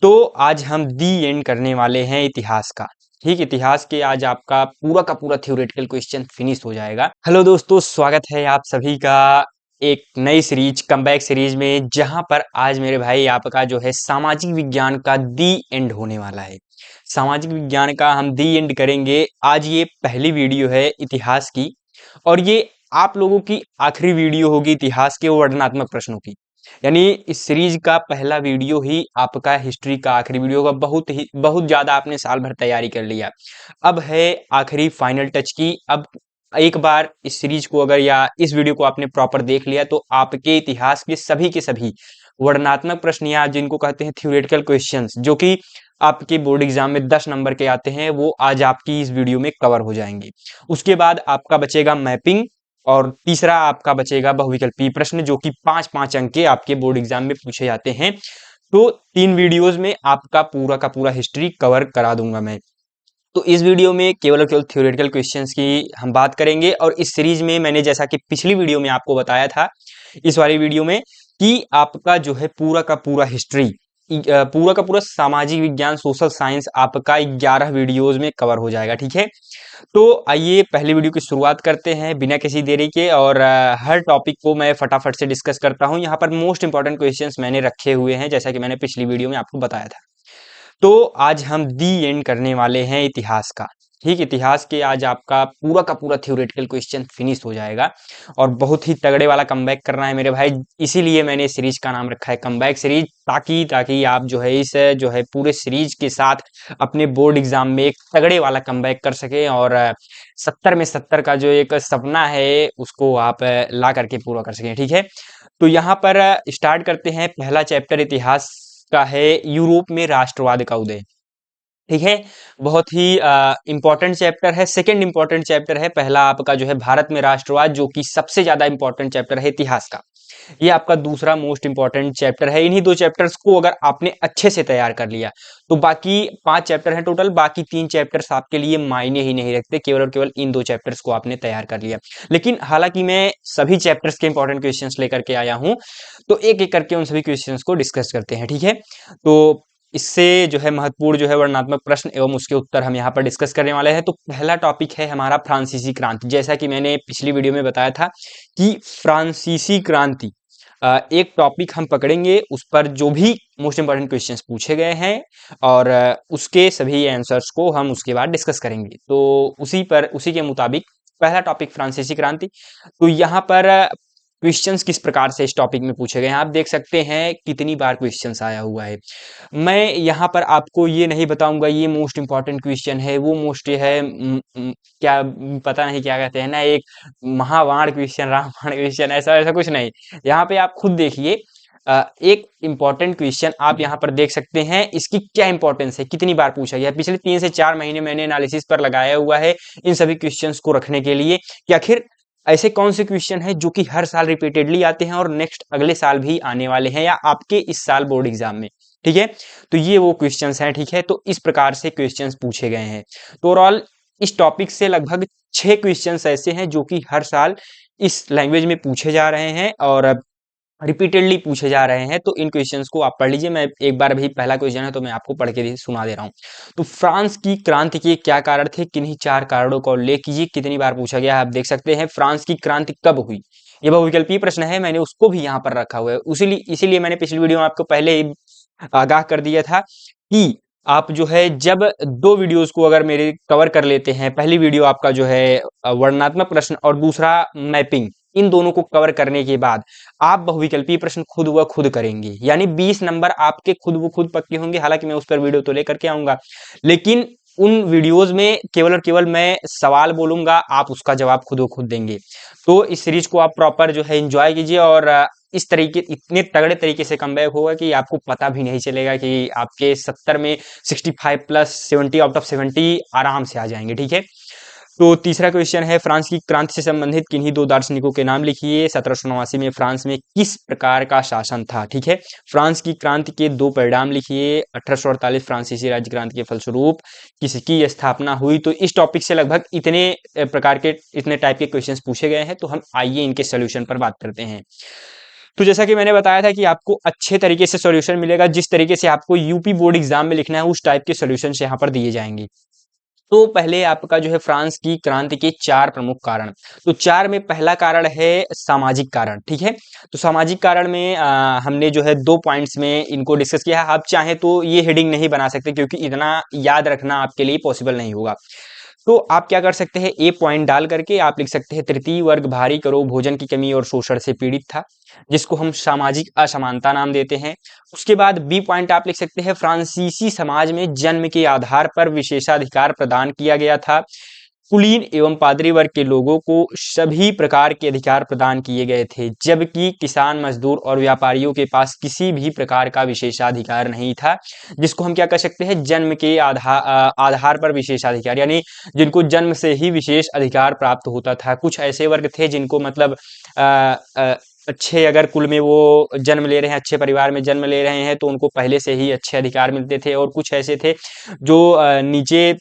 तो आज हम दी एंड करने वाले हैं इतिहास का। ठीक, इतिहास के आज आपका पूरा का पूरा थ्योरेटिकल क्वेश्चन फिनिश हो जाएगा। हेलो दोस्तों, स्वागत है आप सभी का एक नई सीरीज कमबैक सीरीज में, जहां पर आज मेरे भाई आपका जो है सामाजिक विज्ञान का दी एंड होने वाला है। सामाजिक विज्ञान का हम दी एंड करेंगे। आज ये पहली वीडियो है इतिहास की, और ये आप लोगों की आखिरी वीडियो होगी इतिहास के वर्णनात्मक प्रश्नों की। यानी इस सीरीज का पहला वीडियो ही आपका हिस्ट्री का आखिरी वीडियो होगा। बहुत ज्यादा आपने साल भर तैयारी कर लिया, अब है आखिरी फाइनल टच की। अब एक बार इस सीरीज को अगर या इस वीडियो को आपने प्रॉपर देख लिया तो आपके इतिहास के सभी वर्णनात्मक प्रश्न या जिनको कहते हैं थ्योरेटिकल क्वेश्चंस, जो कि आपके बोर्ड एग्जाम में 10 नंबर के आते हैं, वो आज आपकी इस वीडियो में कवर हो जाएंगे। उसके बाद आपका बचेगा मैपिंग, और तीसरा आपका बचेगा बहुविकल्पीय प्रश्न, जो कि 5-5 अंक के आपके बोर्ड एग्जाम में पूछे जाते हैं। तो 3 वीडियोस में आपका पूरा का पूरा हिस्ट्री कवर करा दूंगा मैं। तो इस वीडियो में केवल और केवल थ्योरेटिकल क्वेश्चंस की हम बात करेंगे, और इस सीरीज में मैंने जैसा कि पिछली वीडियो में आपको बताया था, इस वाली वीडियो में कि आपका जो है पूरा का पूरा हिस्ट्री, पूरा का पूरा सामाजिक विज्ञान सोशल साइंस आपका 11 वीडियोस में कवर हो जाएगा। ठीक है, तो आइए पहले वीडियो की शुरुआत करते हैं बिना किसी देरी के, और हर टॉपिक को मैं फटाफट से डिस्कस करता हूं। यहाँ पर मोस्ट इंपॉर्टेंट क्वेश्चंस मैंने रखे हुए हैं, जैसा कि मैंने पिछली वीडियो में आपको बताया था। तो आज हम दी एंड करने वाले हैं इतिहास का। ठीक, इतिहास के आज आपका पूरा का पूरा थ्योरेटिकल क्वेश्चन फिनिश हो जाएगा, और बहुत ही तगड़े वाला कमबैक करना है मेरे भाई। इसीलिए मैंने सीरीज का नाम रखा है कमबैक सीरीज, ताकि आप जो है इस जो है पूरे सीरीज के साथ अपने बोर्ड एग्जाम में एक तगड़े वाला कमबैक कर सके, और 70 में 70 का जो एक सपना है उसको आप ला करके पूरा कर सकें। ठीक है, तो यहाँ पर स्टार्ट करते हैं। पहला चैप्टर इतिहास का है यूरोप में राष्ट्रवाद का उदय। ठीक है, बहुत ही इंपॉर्टेंट चैप्टर है। सेकंड इंपॉर्टेंट चैप्टर है पहला आपका जो है भारत में राष्ट्रवाद, जो कि सबसे ज्यादा इंपॉर्टेंट चैप्टर है इतिहास का। ये आपका दूसरा मोस्ट इंपॉर्टेंट चैप्टर है। इन्हीं 2 चैप्टर्स को अगर आपने अच्छे से तैयार कर लिया तो बाकी 5 चैप्टर हैं टोटल, बाकी 3 चैप्टर्स आपके लिए मायने ही नहीं रखते, केवल और केवल इन 2 चैप्टर्स को आपने तैयार कर लिया। लेकिन हालांकि मैं सभी चैप्टर्स के इंपॉर्टेंट क्वेश्चंस लेकर के आया हूं, तो एक एक करके उन सभी क्वेश्चंस को डिस्कस करते हैं। ठीक है, तो इससे जो है महत्वपूर्ण जो है वर्णनात्मक प्रश्न एवं उसके उत्तर हम यहाँ पर डिस्कस करने वाले हैं। तो पहला टॉपिक है हमारा फ्रांसीसी क्रांति। जैसा कि मैंने पिछली वीडियो में बताया था कि फ्रांसीसी क्रांति एक टॉपिक हम पकड़ेंगे, उस पर जो भी मोस्ट इंपॉर्टेंट क्वेश्चंस पूछे गए हैं, और उसके सभी आंसर्स को हम उसके बाद डिस्कस करेंगे। तो उसी के मुताबिक पहला टॉपिक फ्रांसीसी क्रांति। तो यहाँ पर क्वेश्चंस किस प्रकार से इस टॉपिक में पूछे गए हैं आप देख सकते हैं, कितनी बार क्वेश्चंस आया हुआ है। मैं यहाँ पर आपको ये नहीं बताऊंगा ये मोस्ट इंपॉर्टेंट क्वेश्चन है, वो मोस्ट है क्या पता नहीं क्या कहते हैं ना, एक महावाण क्वेश्चन, रामायण क्वेश्चन, ऐसा ऐसा कुछ नहीं। यहाँ पे आप खुद देखिए, एक इंपॉर्टेंट क्वेश्चन आप यहाँ पर देख सकते हैं, इसकी क्या इंपॉर्टेंस है, कितनी बार पूछा गया। पिछले 3 से 4 महीने मैंने एनालिसिस पर लगाया हुआ है इन सभी क्वेश्चंस को रखने के लिए कि आखिर ऐसे कौन से क्वेश्चन है जो कि हर साल रिपीटेडली आते हैं और नेक्स्ट अगले साल भी आने वाले हैं, या आपके इस साल बोर्ड एग्जाम में। ठीक है, तो ये वो क्वेश्चंस हैं। ठीक है, तो इस प्रकार से क्वेश्चंस पूछे गए हैं। तो ओवरऑल इस टॉपिक से लगभग 6 क्वेश्चंस ऐसे हैं जो कि हर साल इस लैंग्वेज में पूछे जा रहे हैं और रिपीटेडली पूछे जा रहे हैं। तो इन क्वेश्चंस को आप पढ़ लीजिए। मैं एक बार अभी पहला क्वेश्चन है तो मैं आपको पढ़ के सुना दे रहा हूँ। तो फ्रांस की क्रांति के क्या कारण थे, किन्हीं 4 कारणों का उल्लेख कीजिए। कितनी बार पूछा गया है आप देख सकते हैं। फ्रांस की क्रांति कब हुई, ये बहुविकल्पीय प्रश्न है, मैंने उसको भी यहाँ पर रखा हुआ है। इसीलिए मैंने पिछली वीडियो में आपको पहले ही आगाह कर दिया था कि आप जो है जब 2 वीडियोस को अगर मेरे कवर कर लेते हैं, पहली वीडियो आपका जो है वर्णनात्मक प्रश्न और दूसरा मैपिंग, इन दोनों को कवर करने के बाद आप बहुविकल्पीय प्रश्न खुद व खुद करेंगे, यानी 20 नंबर आपके खुद व खुद पक्के होंगे। हालांकि मैं उस पर वीडियो तो लेकर के आऊंगा, लेकिन उन वीडियोस में केवल और केवल मैं सवाल बोलूंगा, आप उसका जवाब खुद व खुद देंगे। तो इस सीरीज को आप प्रॉपर जो है एंजॉय कीजिए, और इस तरीके इतने तगड़े तरीके से कमबैक होगा कि आपको पता भी नहीं चलेगा कि आपके 70 में 65 प्लस 70 आउट ऑफ 70 आराम से आ जाएंगे। ठीक है, तो तीसरा क्वेश्चन है फ्रांस की क्रांति से संबंधित किन्हीं 2 दार्शनिकों के नाम लिखिए। 1789 में फ्रांस में किस प्रकार का शासन था। ठीक है, फ्रांस की क्रांति के 2 परिणाम लिखिए। 1848 फ्रांसीसी राज्य क्रांति के फलस्वरूप किसकी स्थापना हुई। तो इस टॉपिक से लगभग इतने टाइप के क्वेश्चंस पूछे गए हैं। तो हम आइए इनके सोल्यूशन पर बात करते हैं। तो जैसा कि मैंने बताया था कि आपको अच्छे तरीके से सॉल्यूशन मिलेगा, जिस तरीके से आपको यूपी बोर्ड एग्जाम में लिखना है उस टाइप के सॉल्यूशंस यहाँ पर दिए जाएंगे। तो पहले आपका जो है फ्रांस की क्रांति के 4 प्रमुख कारण। तो 4 में पहला कारण है सामाजिक कारण, ठीक है? तो सामाजिक कारण में हमने जो है 2 पॉइंट्स में इनको डिस्कस किया है। आप चाहें तो ये हेडिंग नहीं बना सकते क्योंकि इतना याद रखना आपके लिए पॉसिबल नहीं होगा। तो आप क्या कर सकते हैं, ए पॉइंट डाल करके आप लिख सकते हैं तृतीय वर्ग भारी करो भोजन की कमी और शोषण से पीड़ित था, जिसको हम सामाजिक असमानता नाम देते हैं। उसके बाद बी पॉइंट आप लिख सकते हैं फ्रांसीसी समाज में जन्म के आधार पर विशेषाधिकार प्रदान किया गया था। कुलीन एवं पादरी वर्ग के लोगों को सभी प्रकार के अधिकार प्रदान किए गए थे, जबकि किसान, मजदूर और व्यापारियों के पास किसी भी प्रकार का विशेषाधिकार नहीं था, जिसको हम क्या कह सकते हैं, जन्म के आधार पर विशेषाधिकार, यानी जिनको जन्म से ही विशेष अधिकार प्राप्त होता था। कुछ ऐसे वर्ग थे जिनको मतलब अ, अ, अच्छे अगर कुल में वो जन्म ले रहे हैं, अच्छे परिवार में जन्म ले रहे हैं तो उनको पहले से ही अच्छे अधिकार मिलते थे, और कुछ ऐसे थे जो नीचे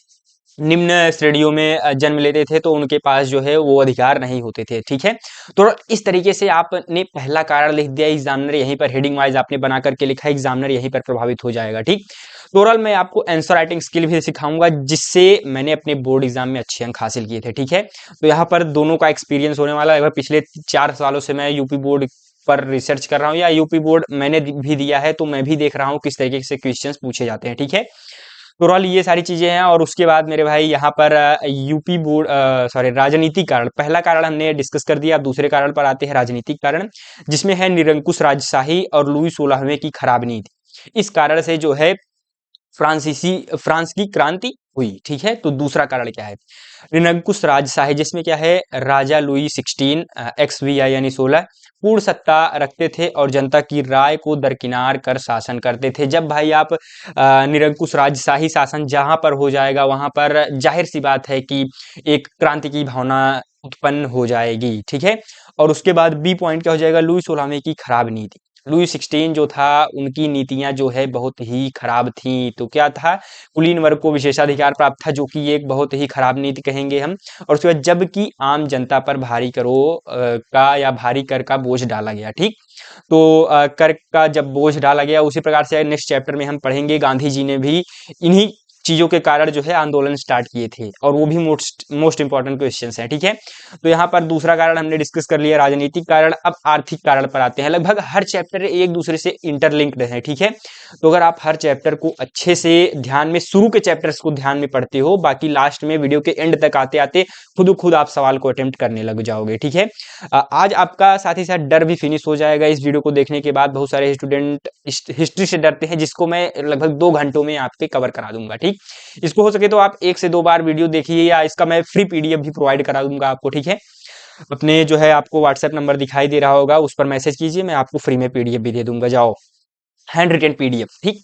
निम्न श्रेणियों में जन्म लेते थे तो उनके पास जो है वो अधिकार नहीं होते थे, ठीक है? तो इस तरीके से आपने पहला कारण लिख दिया, एग्जामिनर यहीं पर हेडिंग वाइज आपने बना करके लिखा, एग्जामिनर यहीं पर प्रभावित हो जाएगा, ठीक? तो ओवरऑल मैं आपको आंसर राइटिंग स्किल भी सिखाऊंगा, जिससे मैंने अपने बोर्ड एग्जाम में अच्छे अंक हासिल किए थे, ठीक है? तो यहाँ पर दोनों का एक्सपीरियंस होने वाला है। पिछले 4 सालों से मैं यूपी बोर्ड पर रिसर्च कर रहा हूँ, या यूपी बोर्ड मैंने भी दिया है, तो मैं भी देख रहा हूँ किस तरीके से क्वेश्चंस पूछे जाते हैं, ठीक है? तो ओवरऑल ये सारी चीजें हैं। और उसके बाद मेरे भाई यहाँ पर यूपी बोर्ड सॉरी राजनीतिक कारण, पहला कारण हमने डिस्कस कर दिया। अब दूसरे कारण पर आते हैं, राजनीतिक कारण, जिसमें है निरंकुश राजशाही और लुई 16वें की खराब नीति। इस कारण से जो है फ्रांस की क्रांति हुई, ठीक है? तो दूसरा कारण क्या है, निरंकुश राजशाही, जिसमें क्या है राजा लुई 16 XVI यानी 16 पूर्ण सत्ता रखते थे और जनता की राय को दरकिनार कर शासन करते थे। जब भाई आप निरंकुश राजशाही शासन जहां पर हो जाएगा वहां पर जाहिर सी बात है कि एक क्रांति की भावना उत्पन्न हो जाएगी, ठीक है? और उसके बाद बी पॉइंट क्या हो जाएगा, लुई 16वें की खराब नीति। लुई 16 जो था उनकी नीतियां जो है बहुत ही खराब थी। तो क्या था, कुलीन वर्ग को विशेषाधिकार प्राप्त था, जो कि एक बहुत ही खराब नीति कहेंगे हम। और उसके बाद जबकि आम जनता पर भारी करों का या भारी कर का बोझ डाला गया, ठीक? तो कर का जब बोझ डाला गया, उसी प्रकार से नेक्स्ट चैप्टर में हम पढ़ेंगे गांधी जी ने भी इन्हीं चीजों के कारण जो है आंदोलन स्टार्ट किए थे, और वो भी मोस्ट इंपॉर्टेंट क्वेश्चंस हैं, ठीक है? तो यहाँ पर दूसरा कारण हमने डिस्कस कर लिया, राजनीतिक कारण। अब आर्थिक कारण पर आते हैं। लगभग हर चैप्टर एक दूसरे से इंटरलिंक्ड है, ठीक है? तो अगर आप हर चैप्टर को अच्छे से ध्यान में, शुरू के चैप्टर्स को ध्यान में पढ़ते हो, बाकी लास्ट में वीडियो के एंड तक आते आते खुद आप सवाल को अटेम्प्ट करने लग जाओगे, ठीक है? आज आपका साथ ही साथ डर भी फिनिश हो जाएगा। इस वीडियो को देखने के बाद बहुत सारे स्टूडेंट हिस्ट्री से डरते हैं, जिसको मैं लगभग 2 घंटों में आपके कवर करा दूंगा, ठीक? इसको हो सके तो आप 1 से 2 बार वीडियो देखिए, या इसका मैं फ्री पीडीएफ भी प्रोवाइड करा दूंगा आपको, ठीक है? अपने जो है आपको व्हाट्सएप नंबर दिखाई दे रहा होगा, उस पर मैसेज कीजिए, मैं आपको फ्री में पीडीएफ भी दे दूंगा, जाओ, हैंड रिटेन पीडीएफ, ठीक?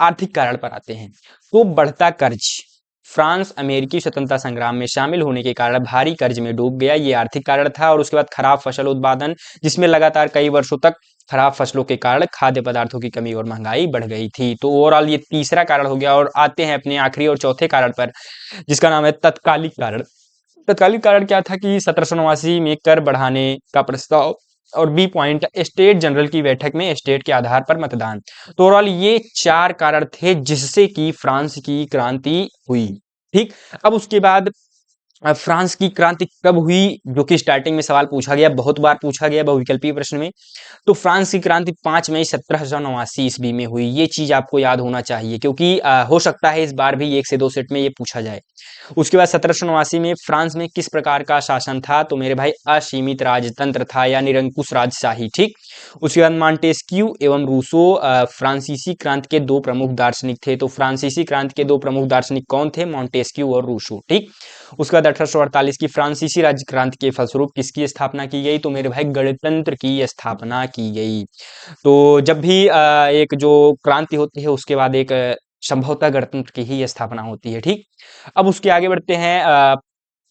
आर्थिक कारण पर आते हैं। तो बढ़ता कर्ज, फ्रांस अमेरिकी स्वतंत्रता संग्राम में शामिल होने के कारण भारी कर्ज में डूब गया, ये आर्थिक कारण था। और उसके बाद खराब फसल उत्पादन, जिसमें लगातार कई वर्षों तक खराब फसलों के कारण खाद्य पदार्थों की कमी और महंगाई बढ़ गई थी। तो ओवरऑल ये तीसरा कारण हो गया। और आते हैं अपने आखिरी और चौथे कारण पर, जिसका नाम है तत्कालिक कारण। तत्कालिक कारण क्या था कि 1789 में कर बढ़ाने का प्रस्ताव, और बी पॉइंट स्टेट जनरल की बैठक में स्टेट के आधार पर मतदान। तो ओवरऑल ये 4 कारण थे जिससे कि फ्रांस की क्रांति हुई, ठीक? अब उसके बाद फ्रांस की क्रांति कब हुई, जो कि स्टार्टिंग में सवाल पूछा गया, बहुत बार पूछा गया बहुविकल्पीय प्रश्न में। तो फ्रांस की क्रांति 5 मई 1789 ईस्वी में हुई। ये चीज आपको याद होना चाहिए, क्योंकि हो सकता है इस बार भी 1 से 2 सेट में ये पूछा जाए। उसके बाद 1789 में फ्रांस में किस प्रकार का शासन था, तो मेरे भाई असीमित राजतंत्र था या निरंकुश राजशाही, ठीक? उसके बाद मॉन्टेस्क्यू एवं रूसो फ्रांसीसी क्रांति के 2 प्रमुख दार्शनिक थे। तो फ्रांसीसी क्रांति के 2 प्रमुख दार्शनिक कौन थे, मॉन्टेस्क्यू और रूसो, ठीक? उसके बाद 1848 की फ्रांसीसी राज्य क्रांति के फलस्वरूप किसकी स्थापना की गई, तो मेरे भाई गणतंत्र की स्थापना की गई। तो जब भी एक जो क्रांति होती है उसके बाद एक संभवतः गणतंत्र की ही स्थापना होती है, ठीक? अब उसके आगे बढ़ते हैं।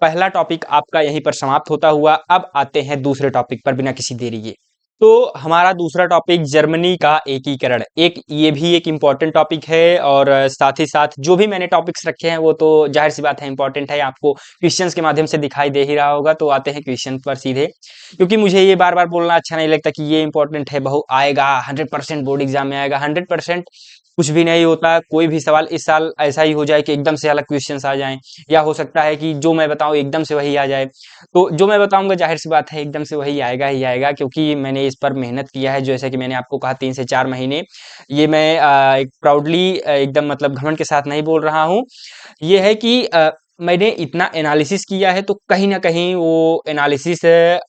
पहला टॉपिक आपका यहीं पर समाप्त होता हुआ। अब आते हैं दूसरे टॉपिक पर बिना किसी देरी के। तो हमारा दूसरा टॉपिक जर्मनी का एकीकरण, एक ये भी एक इम्पॉर्टेंट टॉपिक है और साथ ही साथ जो भी मैंने टॉपिक्स रखे हैं वो तो जाहिर सी बात है इम्पॉर्टेंट है, आपको क्वेश्चंस के माध्यम से दिखाई दे ही रहा होगा। तो आते हैं क्वेश्चन पर सीधे, क्योंकि मुझे ये बार बार बोलना अच्छा नहीं लगता कि ये इंपॉर्टेंट है, बहु आएगा 100% बोर्ड एग्जाम में आएगा। 100% कुछ भी नहीं होता, कोई भी सवाल इस साल ऐसा ही हो जाए कि एकदम से अलग क्वेश्चंस आ जाएं, या हो सकता है कि जो मैं बताऊं एकदम से वही आ जाए। तो जो मैं बताऊंगा जाहिर सी बात है एकदम से वही आएगा ही आएगा, क्योंकि मैंने इस पर मेहनत किया है। जैसे कि मैंने आपको कहा 3 से 4 महीने, ये मैं एक प्राउडली एकदम मतलब घमंड के साथ नहीं बोल रहा हूँ। ये है कि मैंने इतना एनालिसिस किया है, तो कहीं ना कहीं वो एनालिसिस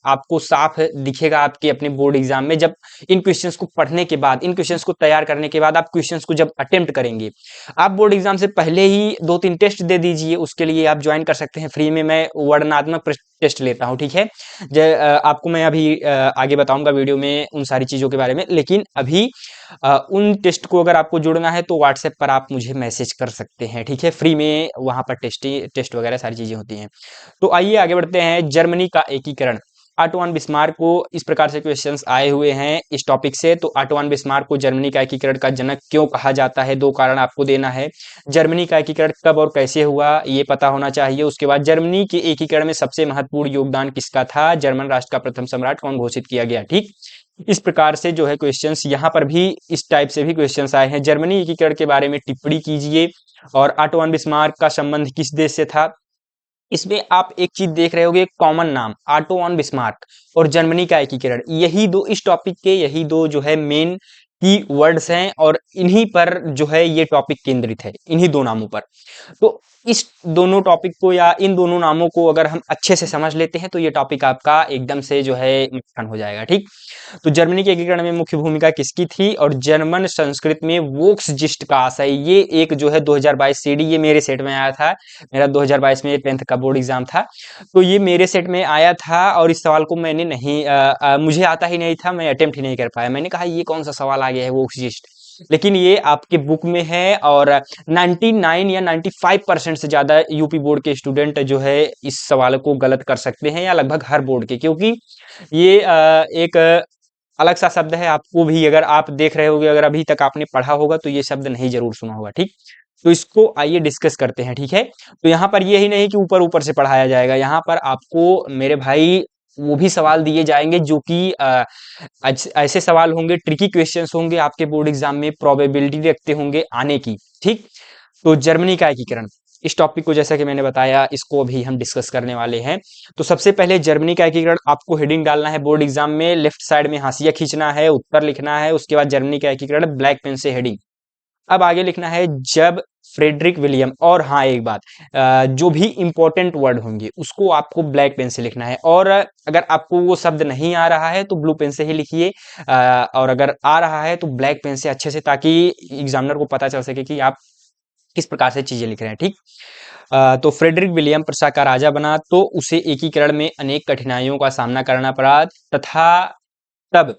आपको साफ दिखेगा आपके अपने बोर्ड एग्जाम में, जब इन क्वेश्चंस को पढ़ने के बाद, इन क्वेश्चंस को तैयार करने के बाद आप क्वेश्चंस को जब अटेम्प्ट करेंगे। आप बोर्ड एग्जाम से पहले ही 2-3 टेस्ट दे दीजिए, उसके लिए आप ज्वाइन कर सकते हैं फ्री में। मैं वर्णनात्मक टेस्ट लेता हूँ, ठीक है। आपको मैं अभी आगे बताऊंगा वीडियो में उन सारी चीज़ों के बारे में, लेकिन अभी उन टेस्ट को अगर आपको जुड़ना है तो व्हाट्सएप पर आप मुझे मैसेज कर सकते हैं, ठीक है। फ्री में वहाँ पर टेस्ट वगैरह सारी चीज़ें होती हैं। तो आइए आगे बढ़ते हैं। जर्मनी का एकीकरण, ऑटो बिस्मार्क को इस प्रकार से क्वेश्चंस आए हुए हैं इस टॉपिक से। तो ऑटो बिस्मार्क को जर्मनी का एकीकरण का जनक क्यों कहा जाता है, 2 कारण आपको देना है। जर्मनी का एकीकरण कब और कैसे हुआ ये पता होना चाहिए। उसके बाद जर्मनी के एकीकरण में सबसे महत्वपूर्ण योगदान किसका था, जर्मन राष्ट्र का प्रथम सम्राट कौन घोषित किया गया, ठीक। इस प्रकार से जो है क्वेश्चंस यहाँ पर भी इस टाइप से भी क्वेश्चंस आए हैं। जर्मनी एकीकरण के बारे में टिप्पणी कीजिए, और ऑटो बिस्मार्क का संबंध किस देश से था। इसमें आप एक चीज देख रहे होगे, कॉमन नाम ऑटो बिस्मार्क और जर्मनी का एकीकरण, यही दो इस टॉपिक के यही दो जो है मेन की वर्ड्स हैं, और इन्हीं पर जो है ये टॉपिक केंद्रित है, इन्हीं दो नामों पर। तो इस दोनों टॉपिक को या इन दोनों नामों को अगर हम अच्छे से समझ लेते हैं तो ये टॉपिक आपका एकदम से जो है मक्खन हो जाएगा, ठीक। तो जर्मनी के एकीकरण में मुख्य भूमिका किसकी थी, और जर्मन संस्कृत में वोक्सजिस्ट का आशय, ये एक जो है 2022 सीडी, ये मेरे सेट में आया था। मेरा 2022 में 10th का बोर्ड एग्जाम था, तो ये मेरे सेट में आया था, और इस सवाल को मैंने नहीं मुझे आता ही नहीं था, मैं अटेम्प्ट ही नहीं कर पाया। मैंने कहा ये कौन सा सवाल आ गया है वोक्सजिस्ट, लेकिन ये आपके बुक में है, और 99 या 95% से ज्यादा यूपी बोर्ड के स्टूडेंट जो है इस सवाल को गलत कर सकते हैं, या लगभग हर बोर्ड के, क्योंकि ये एक अलग सा शब्द है। आपको भी अगर आप देख रहे होगे, अगर अभी तक आपने पढ़ा होगा तो ये शब्द नहीं जरूर सुना होगा, ठीक। तो इसको आइए डिस्कस करते हैं, ठीक है। तो यहाँ पर ये ही नहीं कि ऊपर ऊपर से पढ़ाया जाएगा, यहाँ पर आपको मेरे भाई वो भी सवाल दिए जाएंगे जो कि ऐसे सवाल होंगे, ट्रिकी क्वेश्चंस होंगे आपके बोर्ड एग्जाम में, प्रोबेबिलिटी रखते होंगे आने की, ठीक। तो जर्मनी का एकीकरण, इस टॉपिक को जैसा कि मैंने बताया इसको अभी हम डिस्कस करने वाले हैं। तो सबसे पहले जर्मनी का एकीकरण, आपको हेडिंग डालना है बोर्ड एग्जाम में, लेफ्ट साइड में हाशिया खींचना है, उत्तर लिखना है, उसके बाद जर्मनी का एकीकरण ब्लैक पेन से हेडिंग। अब आगे लिखना है जब फ्रेडरिक विलियम, और हाँ एक बात, जो भी इंपॉर्टेंट वर्ड होंगे उसको आपको ब्लैक पेन से लिखना है, और अगर आपको वो शब्द नहीं आ रहा है तो ब्लू पेन से ही लिखिए, और अगर आ रहा है तो ब्लैक पेन से अच्छे से, ताकि एग्जामिनर को पता चल सके कि आप किस प्रकार से चीजें लिख रहे हैं, ठीक। तो फ्रेडरिक विलियम प्रशा का राजा बना, तो उसे एकीकरण में अनेक कठिनाइयों का सामना करना पड़ा, तथा तब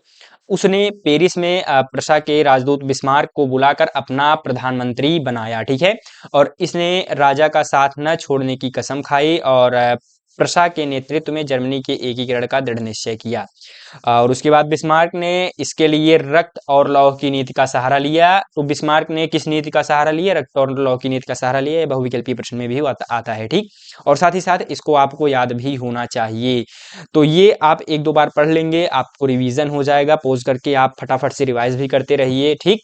उसने पेरिस में प्रशा के राजदूत बिस्मार्क को बुलाकर अपना प्रधानमंत्री बनाया, ठीक है। और इसने राजा का साथ न छोड़ने की कसम खाई, और प्रशा के नेतृत्व में जर्मनी के एकीकरण का दृढ़ निश्चय किया। और उसके बाद बिस्मार्क ने इसके लिए रक्त और लौह की नीति का सहारा लिया। तो बिस्मार्क ने किस नीति का सहारा लिया, रक्त और लौह की नीति का सहारा लिया, ये बहुविकल्पीय प्रश्न में भी आता है, ठीक। और साथ ही साथ इसको आपको याद भी होना चाहिए। तो ये आप 1-2 बार पढ़ लेंगे, आपको रिवीजन हो जाएगा, पॉज करके आप फटाफट से रिवाइज भी करते रहिए, ठीक।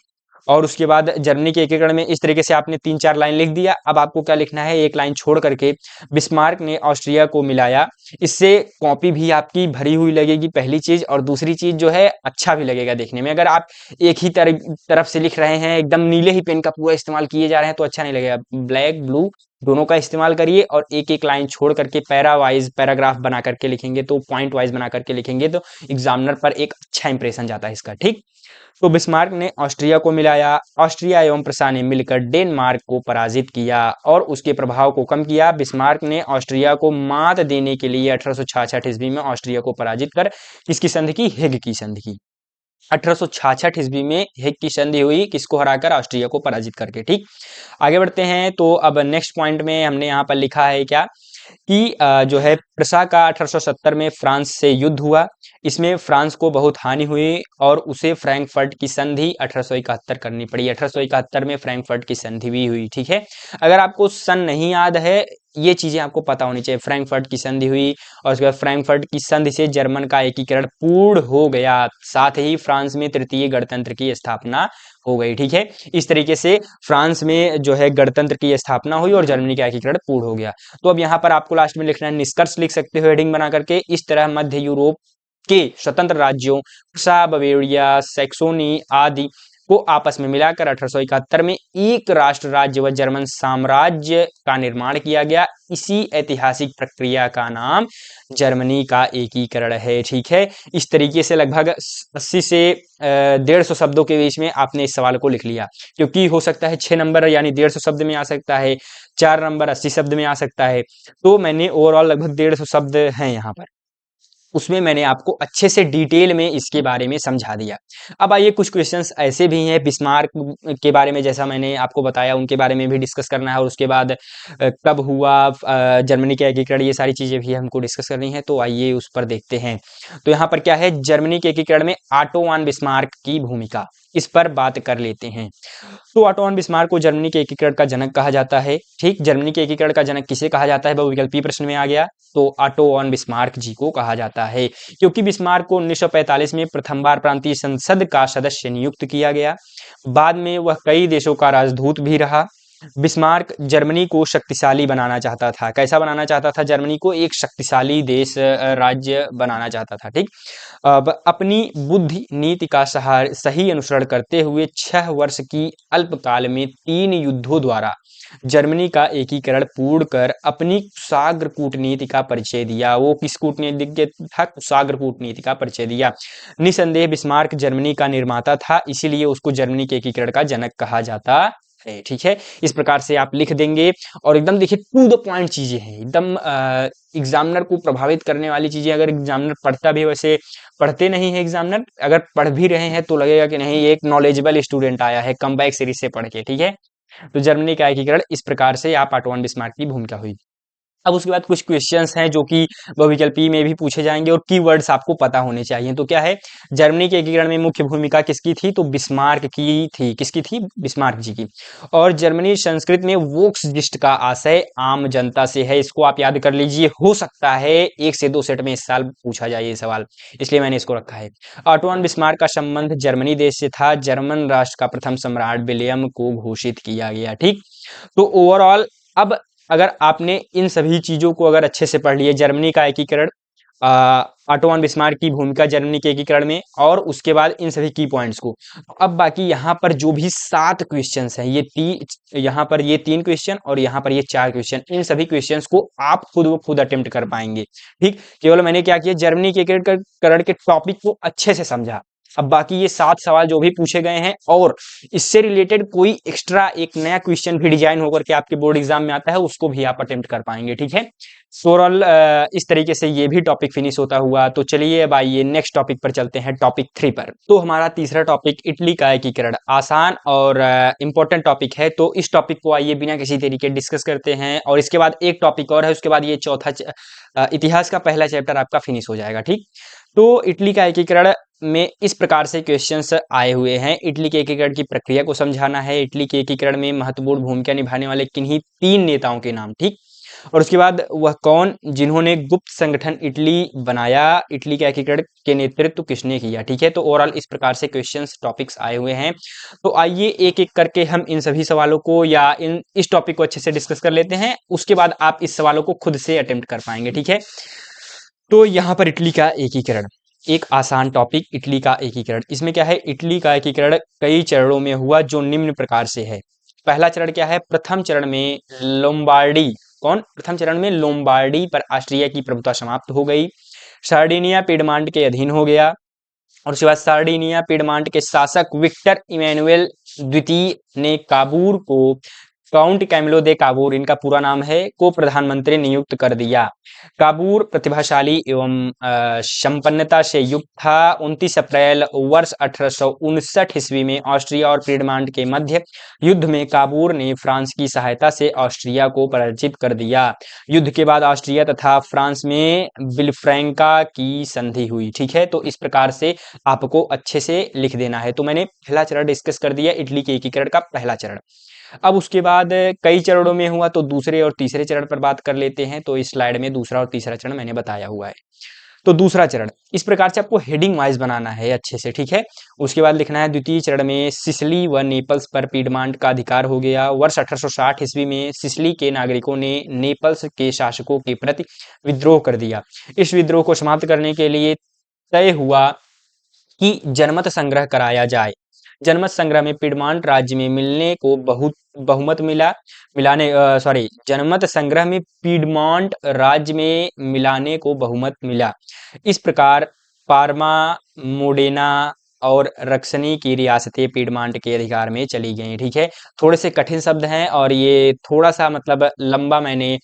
और उसके बाद जर्मनी के एकीकरण में इस तरीके से आपने 3-4 लाइन लिख दिया। अब आपको क्या लिखना है, एक लाइन छोड़ करके, बिस्मार्क ने ऑस्ट्रिया को मिलाया। इससे कॉपी भी आपकी भरी हुई लगेगी, पहली चीज, और दूसरी चीज जो है अच्छा भी लगेगा देखने में। अगर आप एक ही तरफ से लिख रहे हैं, एकदम नीले ही पेन का पूरा इस्तेमाल किए जा रहे हैं तो अच्छा नहीं लगेगा। ब्लैक ब्लू दोनों का इस्तेमाल करिए, और एक एक लाइन छोड़ करके पैरा वाइज पैराग्राफ बना करके लिखेंगे, तो पॉइंट वाइज बना करके लिखेंगे तो एग्जामिनर पर एक अच्छा इंप्रेशन जाता है इसका, ठीक। तो बिस्मार्क ने ऑस्ट्रिया को मिलाया, ऑस्ट्रिया एवं प्रशा ने मिलकर डेनमार्क को पराजित किया और उसके प्रभाव को कम किया। बिस्मार्क ने ऑस्ट्रिया को मात देने के लिए 1866 ईस्वी में ऑस्ट्रिया को पराजित कर किसकी संधि की, हेग की संधि की। 1866 ईस्वी में हेग की संधि हुई, किसको हराकर, ऑस्ट्रिया को पराजित करके, ठीक। आगे बढ़ते हैं। तो अब नेक्स्ट पॉइंट में हमने यहाँ पर लिखा है क्या, कि जो है प्रसा का 1870 में फ्रांस से युद्ध हुआ। इसमें फ्रांस को बहुत हानि हुई और उसे फ्रैंकफर्ट की संधि 1871 करनी पड़ी। 1871 में फ्रैंकफर्ट की संधि भी हुई, ठीक है। अगर आपको सन नहीं याद है, ये चीजें आपको पता होनी चाहिए। फ्रैंकफर्ट की संधि हुई और उसके बाद फ्रैंकफर्ट की संधि से जर्मन का एकीकरण पूर्ण हो गया, साथ ही फ्रांस में तृतीय गणतंत्र की स्थापना हो गई, ठीक है। इस तरीके से फ्रांस में जो है गणतंत्र की स्थापना हुई और जर्मनी का एकीकरण पूर्ण हो गया। तो अब यहाँ पर आपको लास्ट में लिखना है, निष्कर्ष लिख सकते हो हेडिंग बना करके। इस तरह मध्य यूरोप के स्वतंत्र राज्यों प्रूसा, बवेरिया, सैक्सोनी आदि को आपस में मिलाकर 1871 में एक राष्ट्र राज्य व जर्मन साम्राज्य का निर्माण किया गया। इसी ऐतिहासिक प्रक्रिया का नाम जर्मनी का एकीकरण है, ठीक है। इस तरीके से लगभग 80 से 150 शब्दों के बीच में आपने इस सवाल को लिख लिया, क्योंकि हो सकता है 6 नंबर यानी 150 शब्द में आ सकता है, 4 नंबर 80 शब्द में आ सकता है। तो मैंने ओवरऑल लगभग 150 शब्द हैं यहाँ पर, उसमें मैंने आपको अच्छे से डिटेल में इसके बारे में समझा दिया। अब आइए कुछ क्वेश्चंस ऐसे भी हैं बिस्मार्क के बारे में, जैसा मैंने आपको बताया उनके बारे में भी डिस्कस करना है, और उसके बाद कब हुआ जर्मनी का एकीकरण, ये सारी चीजें भी हमको डिस्कस करनी है। तो आइए उस पर देखते हैं। तो यहाँ पर क्या है, जर्मनी के एकीकरण में ऑटो वन बिस्मार्क की भूमिका, इस पर बात कर लेते हैं। तो ऑटो वन बिस्मार्क को जर्मनी के एकीकरण का जनक कहा जाता है, ठीक। जर्मनी के एकीकरण का जनक किसे कहा जाता है, बहुविकल्पीय प्रश्न में आ गया, तो ऑटो वन बिस्मार्क जी को कहा जाता है, क्योंकि बिस्मार्क को 1945 में प्रथम बार प्रांतीय संसद का सदस्य नियुक्त किया गया। बाद में वह कई देशों का राजदूत भी रहा। बिस्मार्क जर्मनी को शक्तिशाली बनाना चाहता था। कैसा बनाना चाहता था, जर्मनी को एक शक्तिशाली देश राज्य बनाना चाहता था, ठीक। अब अपनी बुद्धि नीति का सही अनुसरण करते हुए 6 वर्ष की अल्पकाल में 3 युद्धों द्वारा जर्मनी का एकीकरण पूर्ण कर अपनी कुशाग्र कूटनीति का परिचय दिया। वो किस कूटनीति था, कुशाग्र कूटनीति का परिचय दिया। निसंदेह बिस्मार्क जर्मनी का निर्माता था, इसीलिए उसको जर्मनी के एकीकरण का जनक कहा जाता है, ठीक है। इस प्रकार से आप लिख देंगे, और एकदम देखिए टू द पॉइंट चीजें हैं, एकदम एग्जामिनर को प्रभावित करने वाली चीजें। अगर एग्जामिनर पढ़ता भी, वैसे पढ़ते नहीं है एग्जामिनर, अगर पढ़ भी रहे हैं तो लगेगा कि नहीं एक नॉलेजेबल स्टूडेंट आया है कम बैक सीरीज से पढ़ के, ठीक है। तो जर्मनी का एकीकरण इस प्रकार से आप ऑटो वन बिस्मार्क की भूमिका हुई। अब उसके बाद कुछ क्वेश्चंस हैं जो कि बहुविकल्पी में भी पूछे जाएंगे, और कीवर्ड्स आपको पता होने चाहिए। तो क्या है, जर्मनी के एकीकरण में मुख्य भूमिका किसकी थी, तो बिस्मार्क की थी। किसकी थी, बिस्मार्क जी की। और जर्मनी संस्कृत में वोक्सजिस्ट का आशय आम जनता से है, इसको आप याद कर लीजिए। हो सकता है 1 से 2 सेट में इस साल पूछा जाए ये सवाल, इसलिए मैंने इसको रखा है। ऑटो वन बिस्मार्क का संबंध जर्मनी देश से था। जर्मन राष्ट्र का प्रथम सम्राट विलियम को घोषित किया गया, ठीक। तो ओवरऑल अब अगर आपने इन सभी चीजों को अगर अच्छे से पढ़ लिए, जर्मनी का एकीकरण, ऑटो वन बिस्मार्क की भूमिका जर्मनी के एकीकरण में, और उसके बाद इन सभी की पॉइंट्स को, अब बाकी यहाँ पर जो भी 7 क्वेश्चंस हैं, यहाँ पर ये 3 क्वेश्चन और यहाँ पर ये 4 क्वेश्चन, इन सभी क्वेश्चंस को आप खुद व खुद अटेम्प्ट कर पाएंगे, ठीक। केवल मैंने क्या किया, जर्मनी के एकीकरण के टॉपिक को अच्छे से समझा। अब बाकी ये 7 सवाल जो भी पूछे गए हैं, और इससे रिलेटेड कोई एक्स्ट्रा एक नया क्वेश्चन भी डिजाइन होकर के आपके बोर्ड एग्जाम में आता है, उसको भी आप अटेम्प्ट कर पाएंगे, ठीक है। ओवरऑल इस तरीके से ये भी टॉपिक फिनिश होता हुआ। तो चलिए अब आइए नेक्स्ट टॉपिक पर चलते हैं, टॉपिक 3 पर। तो हमारा तीसरा टॉपिक इटली का एकीकरण, आसान और इंपॉर्टेंट टॉपिक है। तो इस टॉपिक को आइए बिना किसी तरीके डिस्कस करते हैं, और इसके बाद एक टॉपिक और है, उसके बाद ये चौथा इतिहास का पहला चैप्टर आपका फिनिश हो जाएगा, ठीक। तो इटली का एकीकरण में इस प्रकार से क्वेश्चंस आए हुए हैं। इटली के एकीकरण की प्रक्रिया को समझाना है, इटली के एकीकरण में महत्वपूर्ण भूमिका निभाने वाले किन्हीं 3 नेताओं के नाम, ठीक। और उसके बाद वह कौन जिन्होंने गुप्त संगठन इटली बनाया, इटली के एकीकरण के नेतृत्व किसने किया, ठीक है। तो ओवरऑल इस प्रकार से क्वेश्चंस टॉपिक्स आए हुए हैं। तो आइए एक एक करके हम इन सभी सवालों को या इस टॉपिक को अच्छे से डिस्कस कर लेते हैं, उसके बाद आप इस सवालों को खुद से अटेम्प्ट कर पाएंगे, ठीक है। तो यहाँ पर इटली का एकीकरण एक आसान टॉपिक, इटली का एकीकरण। इसमें क्या है, इटली का एकीकरण कई चरणों में हुआ, जो निम्न प्रकार से है। पहला चरण क्या है, प्रथम चरण में लोम्बार्डी, प्रथम चरण में लोम्बार्डी पर ऑस्ट्रिया की प्रभुता समाप्त हो गई। सार्डिनिया पिडमांट के अधीन हो गया, और उसके बाद सार्डिनिया पिडमांट के शासक विक्टर इमैनुएल द्वितीय ने काबूल को काउंट कैमिलो दे काबूर, इनका पूरा नाम है, को प्रधानमंत्री नियुक्त कर दिया। काबूर प्रतिभाशाली एवं संपन्नता से युक्त था। 29 अप्रैल वर्ष 1859 ईस्वी में ऑस्ट्रिया और पीडमांट के मध्य युद्ध में काबूर ने फ्रांस की सहायता से ऑस्ट्रिया को पराजित कर दिया। युद्ध के बाद ऑस्ट्रिया तथा फ्रांस में विल्फ्रैंका की संधि हुई। ठीक है, तो इस प्रकार से आपको अच्छे से लिख देना है। तो मैंने पहला चरण डिस्कस कर दिया, इटली के एकीकरण का पहला चरण। अब उसके बाद कई चरणों में हुआ, तो दूसरे और तीसरे चरण पर बात कर लेते हैं। तो इस स्लाइड में दूसरा और तीसरा चरण मैंने बताया हुआ है। तो दूसरा चरण इस प्रकार से आपको हेडिंग वाइज बनाना है अच्छे से। ठीक है, उसके बाद लिखना है द्वितीय चरण में सिसिली व नेपल्स पर पीडमांट का अधिकार हो गया। वर्ष 1860 ईस्वी में सिसिली के नागरिकों ने नेपल्स के शासकों के प्रति विद्रोह कर दिया। इस विद्रोह को समाप्त करने के लिए तय हुआ कि जनमत संग्रह कराया जाए। जनमत संग्रह में पीडमांट राज्य में मिलने को बहुत बहुमत मिला मिलाने सॉरी जनमत संग्रह में पीडमांट राज्य में मिलाने को बहुमत मिला। इस प्रकार पार्मा, मोडेना और रक्सनी की रियासतें पीडमांट के अधिकार में चली गईं। ठीक है, थोड़े से कठिन शब्द हैं और ये थोड़ा सा मतलब लंबा मैंने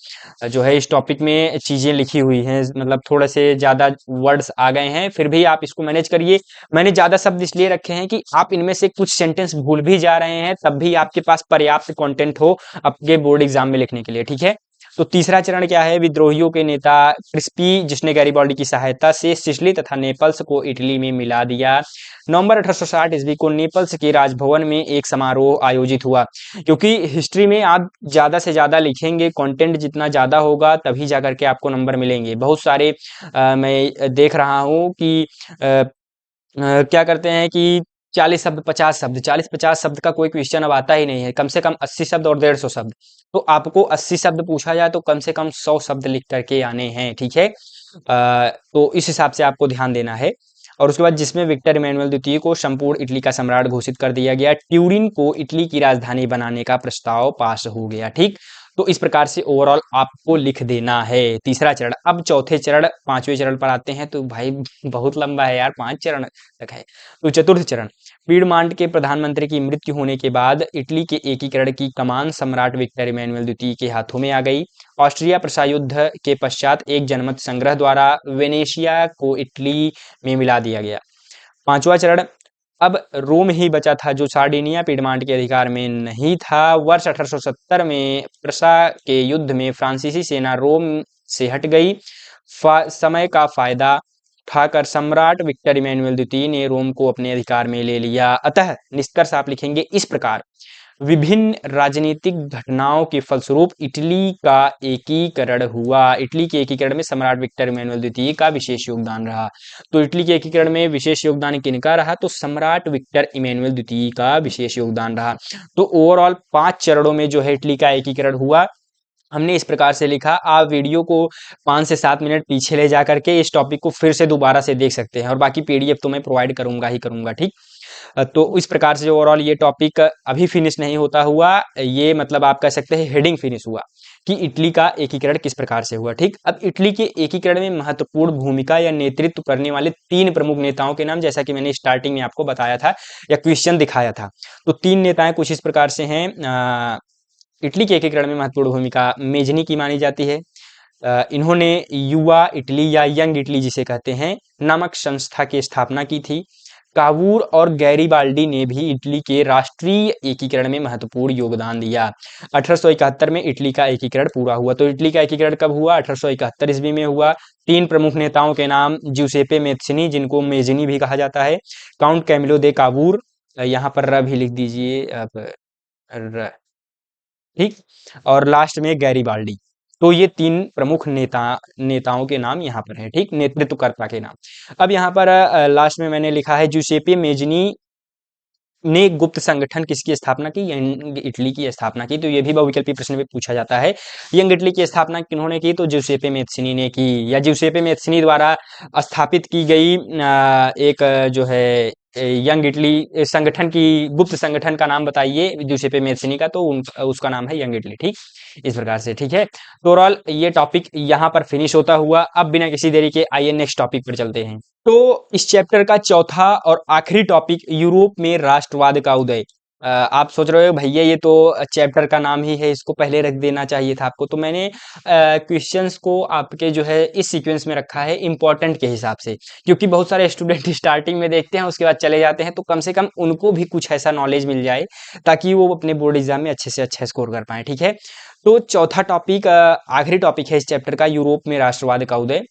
जो है इस टॉपिक में चीजें लिखी हुई हैं, मतलब थोड़े से ज्यादा वर्ड्स आ गए हैं, फिर भी आप इसको मैनेज करिए। मैंने ज्यादा शब्द इसलिए रखे हैं कि आप इनमें से कुछ सेंटेंस भूल भी जा रहे हैं, तब भी आपके पास पर्याप्त कंटेंट हो आपके बोर्ड एग्जाम में लिखने के लिए। ठीक है, तो तीसरा चरण क्या है? विद्रोहियों के नेता क्रिस्पी, जिसने गैरिबाल्डी की सहायता से सिसिली तथा नेपल्स को इटली में मिला दिया। नवंबर 1860 ईस्वी को नेपल्स के राजभवन में एक समारोह आयोजित हुआ। क्योंकि हिस्ट्री में आप ज्यादा से ज्यादा लिखेंगे, कंटेंट जितना ज्यादा होगा तभी जाकर के आपको नंबर मिलेंगे। बहुत सारे मैं देख रहा हूँ कि क्या करते हैं कि 40 शब्द 50 शब्द 40-50 शब्द का कोई क्वेश्चन अब आता ही नहीं है, कम से कम 80 शब्द और 150 शब्द। तो आपको 80 शब्द पूछा जाए तो कम से कम 100 शब्द लिख करके आने हैं। ठीक है, तो इस हिसाब से आपको ध्यान देना है। और उसके बाद जिसमें विक्टर इमैनुअल द्वितीय को संपूर्ण इटली का सम्राट घोषित कर दिया गया। ट्यूरिन को इटली की राजधानी बनाने का प्रस्ताव पास हो गया। ठीक, तो इस प्रकार से ओवरऑल आपको लिख देना है तीसरा चरण। अब चौथे चरण पांचवें चरण पर आते हैं। तो भाई बहुत लंबा है यार, 5 चरण तक है। तो चतुर्थ चरण, पीडमांट के प्रधानमंत्री की मृत्यु होने के बाद इटली के एकीकरण की कमान सम्राट विक्टर इमैनुअल द्वितीय के हाथों में आ गई। ऑस्ट्रिया प्रसायुद्ध के पश्चात एक जनमत संग्रह द्वारा वेनेशिया को इटली में मिला दिया गया। पांचवा चरण, अब रोम ही बचा था जो सार्डिनिया पीडमांट के अधिकार में नहीं था। वर्ष 1870 में प्रसा के युद्ध में फ्रांसीसी सेना रोम से हट गई। समय का फायदा उठाकर सम्राट विक्टर इमैनुअल द्वितीय ने रोम को अपने अधिकार में ले लिया। अतः निष्कर्ष आप लिखेंगे इस प्रकार, विभिन्न राजनीतिक घटनाओं के फलस्वरूप इटली का एकीकरण हुआ। इटली के एकीकरण में सम्राट विक्टर इमैनुअल द्वितीय का विशेष योगदान रहा। तो इटली के एकीकरण में विशेष योगदान किनका रहा? तो सम्राट विक्टर इमैनुअल द्वितीय का विशेष योगदान रहा। तो ओवरऑल 5 चरणों में जो है इटली का एकीकरण हुआ। हमने इस प्रकार से लिखा। आप वीडियो को 5 से 7 मिनट पीछे ले जा करके इस टॉपिक को फिर से दोबारा से देख सकते हैं, और बाकी पीडीएफ तो मैं प्रोवाइड करूंगा ही करूंगा। ठीक, तो इस प्रकार से ओवरऑल ये टॉपिक अभी फिनिश नहीं होता हुआ, ये मतलब आप कह सकते हैं हेडिंग फिनिश हुआ कि इटली का एकीकरण किस प्रकार से हुआ। ठीक, अब इटली के एकीकरण में महत्वपूर्ण भूमिका या नेतृत्व करने वाले 3 प्रमुख नेताओं के नाम, जैसा कि मैंने स्टार्टिंग में आपको बताया था या क्वेश्चन दिखाया था। तो 3 नेताएं कुछ इस प्रकार से हैं। इटली के एकीकरण में महत्वपूर्ण भूमिका मेजनी की मानी जाती है। इन्होंने युवा इटली या यंग इटली जिसे कहते हैं नामक संस्था की स्थापना की थी। कावूर और गैरिबाल्डी ने भी इटली के राष्ट्रीय एकीकरण में महत्वपूर्ण योगदान दिया। 1871 में इटली का एकीकरण पूरा हुआ। तो इटली का एकीकरण कब हुआ? 1871 ईस्वी में हुआ। 3 प्रमुख नेताओं के नाम ज्यूसेपे मेज़्ज़नी, जिनको मेज़नी भी कहा जाता है, काउंट कैमिलो दे कावूर, यहाँ पर र भी लिख दीजिए अब ठीक, और लास्ट में गैरिबाल्डी। तो ये 3 प्रमुख नेताओं के नाम यहाँ पर है। ठीक, नेतृत्वकर्ता के नाम। अब यहाँ पर लास्ट में मैंने लिखा है ज्यूसेपे मेज़्ज़नी ने गुप्त संगठन किसकी स्थापना की? यंग इटली की स्थापना की। तो ये भी बहुविकल्पी प्रश्न में पूछा जाता है। यंग इटली की स्थापना किन्होंने की? तो ज्यूसेपे मेज़्ज़नी ने की, या ज्यूसेपे मेज़्ज़नी द्वारा स्थापित की गई एक जो है यंग इटली संगठन की गुप्त संगठन का नाम बताइए ज्यूसेपे मेज़्ज़नी का, तो उसका नाम है यंग इटली। ठीक, इस प्रकार से। ठीक है, तो ओवरऑल ये टॉपिक यहाँ पर फिनिश होता हुआ, अब बिना किसी देरी के आइए नेक्स्ट टॉपिक पर चलते हैं। तो इस चैप्टर का चौथा और आखिरी टॉपिक, यूरोप में राष्ट्रवाद का उदय। आप सोच रहे हो भैया ये तो चैप्टर का नाम ही है, इसको पहले रख देना चाहिए था आपको। तो मैंने क्वेश्चंस को आपके जो है इस सीक्वेंस में रखा है इम्पोर्टेंट के हिसाब से, क्योंकि बहुत सारे स्टूडेंट स्टार्टिंग में देखते हैं उसके बाद चले जाते हैं, तो कम से कम उनको भी कुछ ऐसा नॉलेज मिल जाए ताकि वो अपने बोर्ड एग्जाम में अच्छे से अच्छा स्कोर कर पाए। ठीक है, तो चौथा टॉपिक, आखिरी टॉपिक है इस चैप्टर का, यूरोप में राष्ट्रवाद का उदय।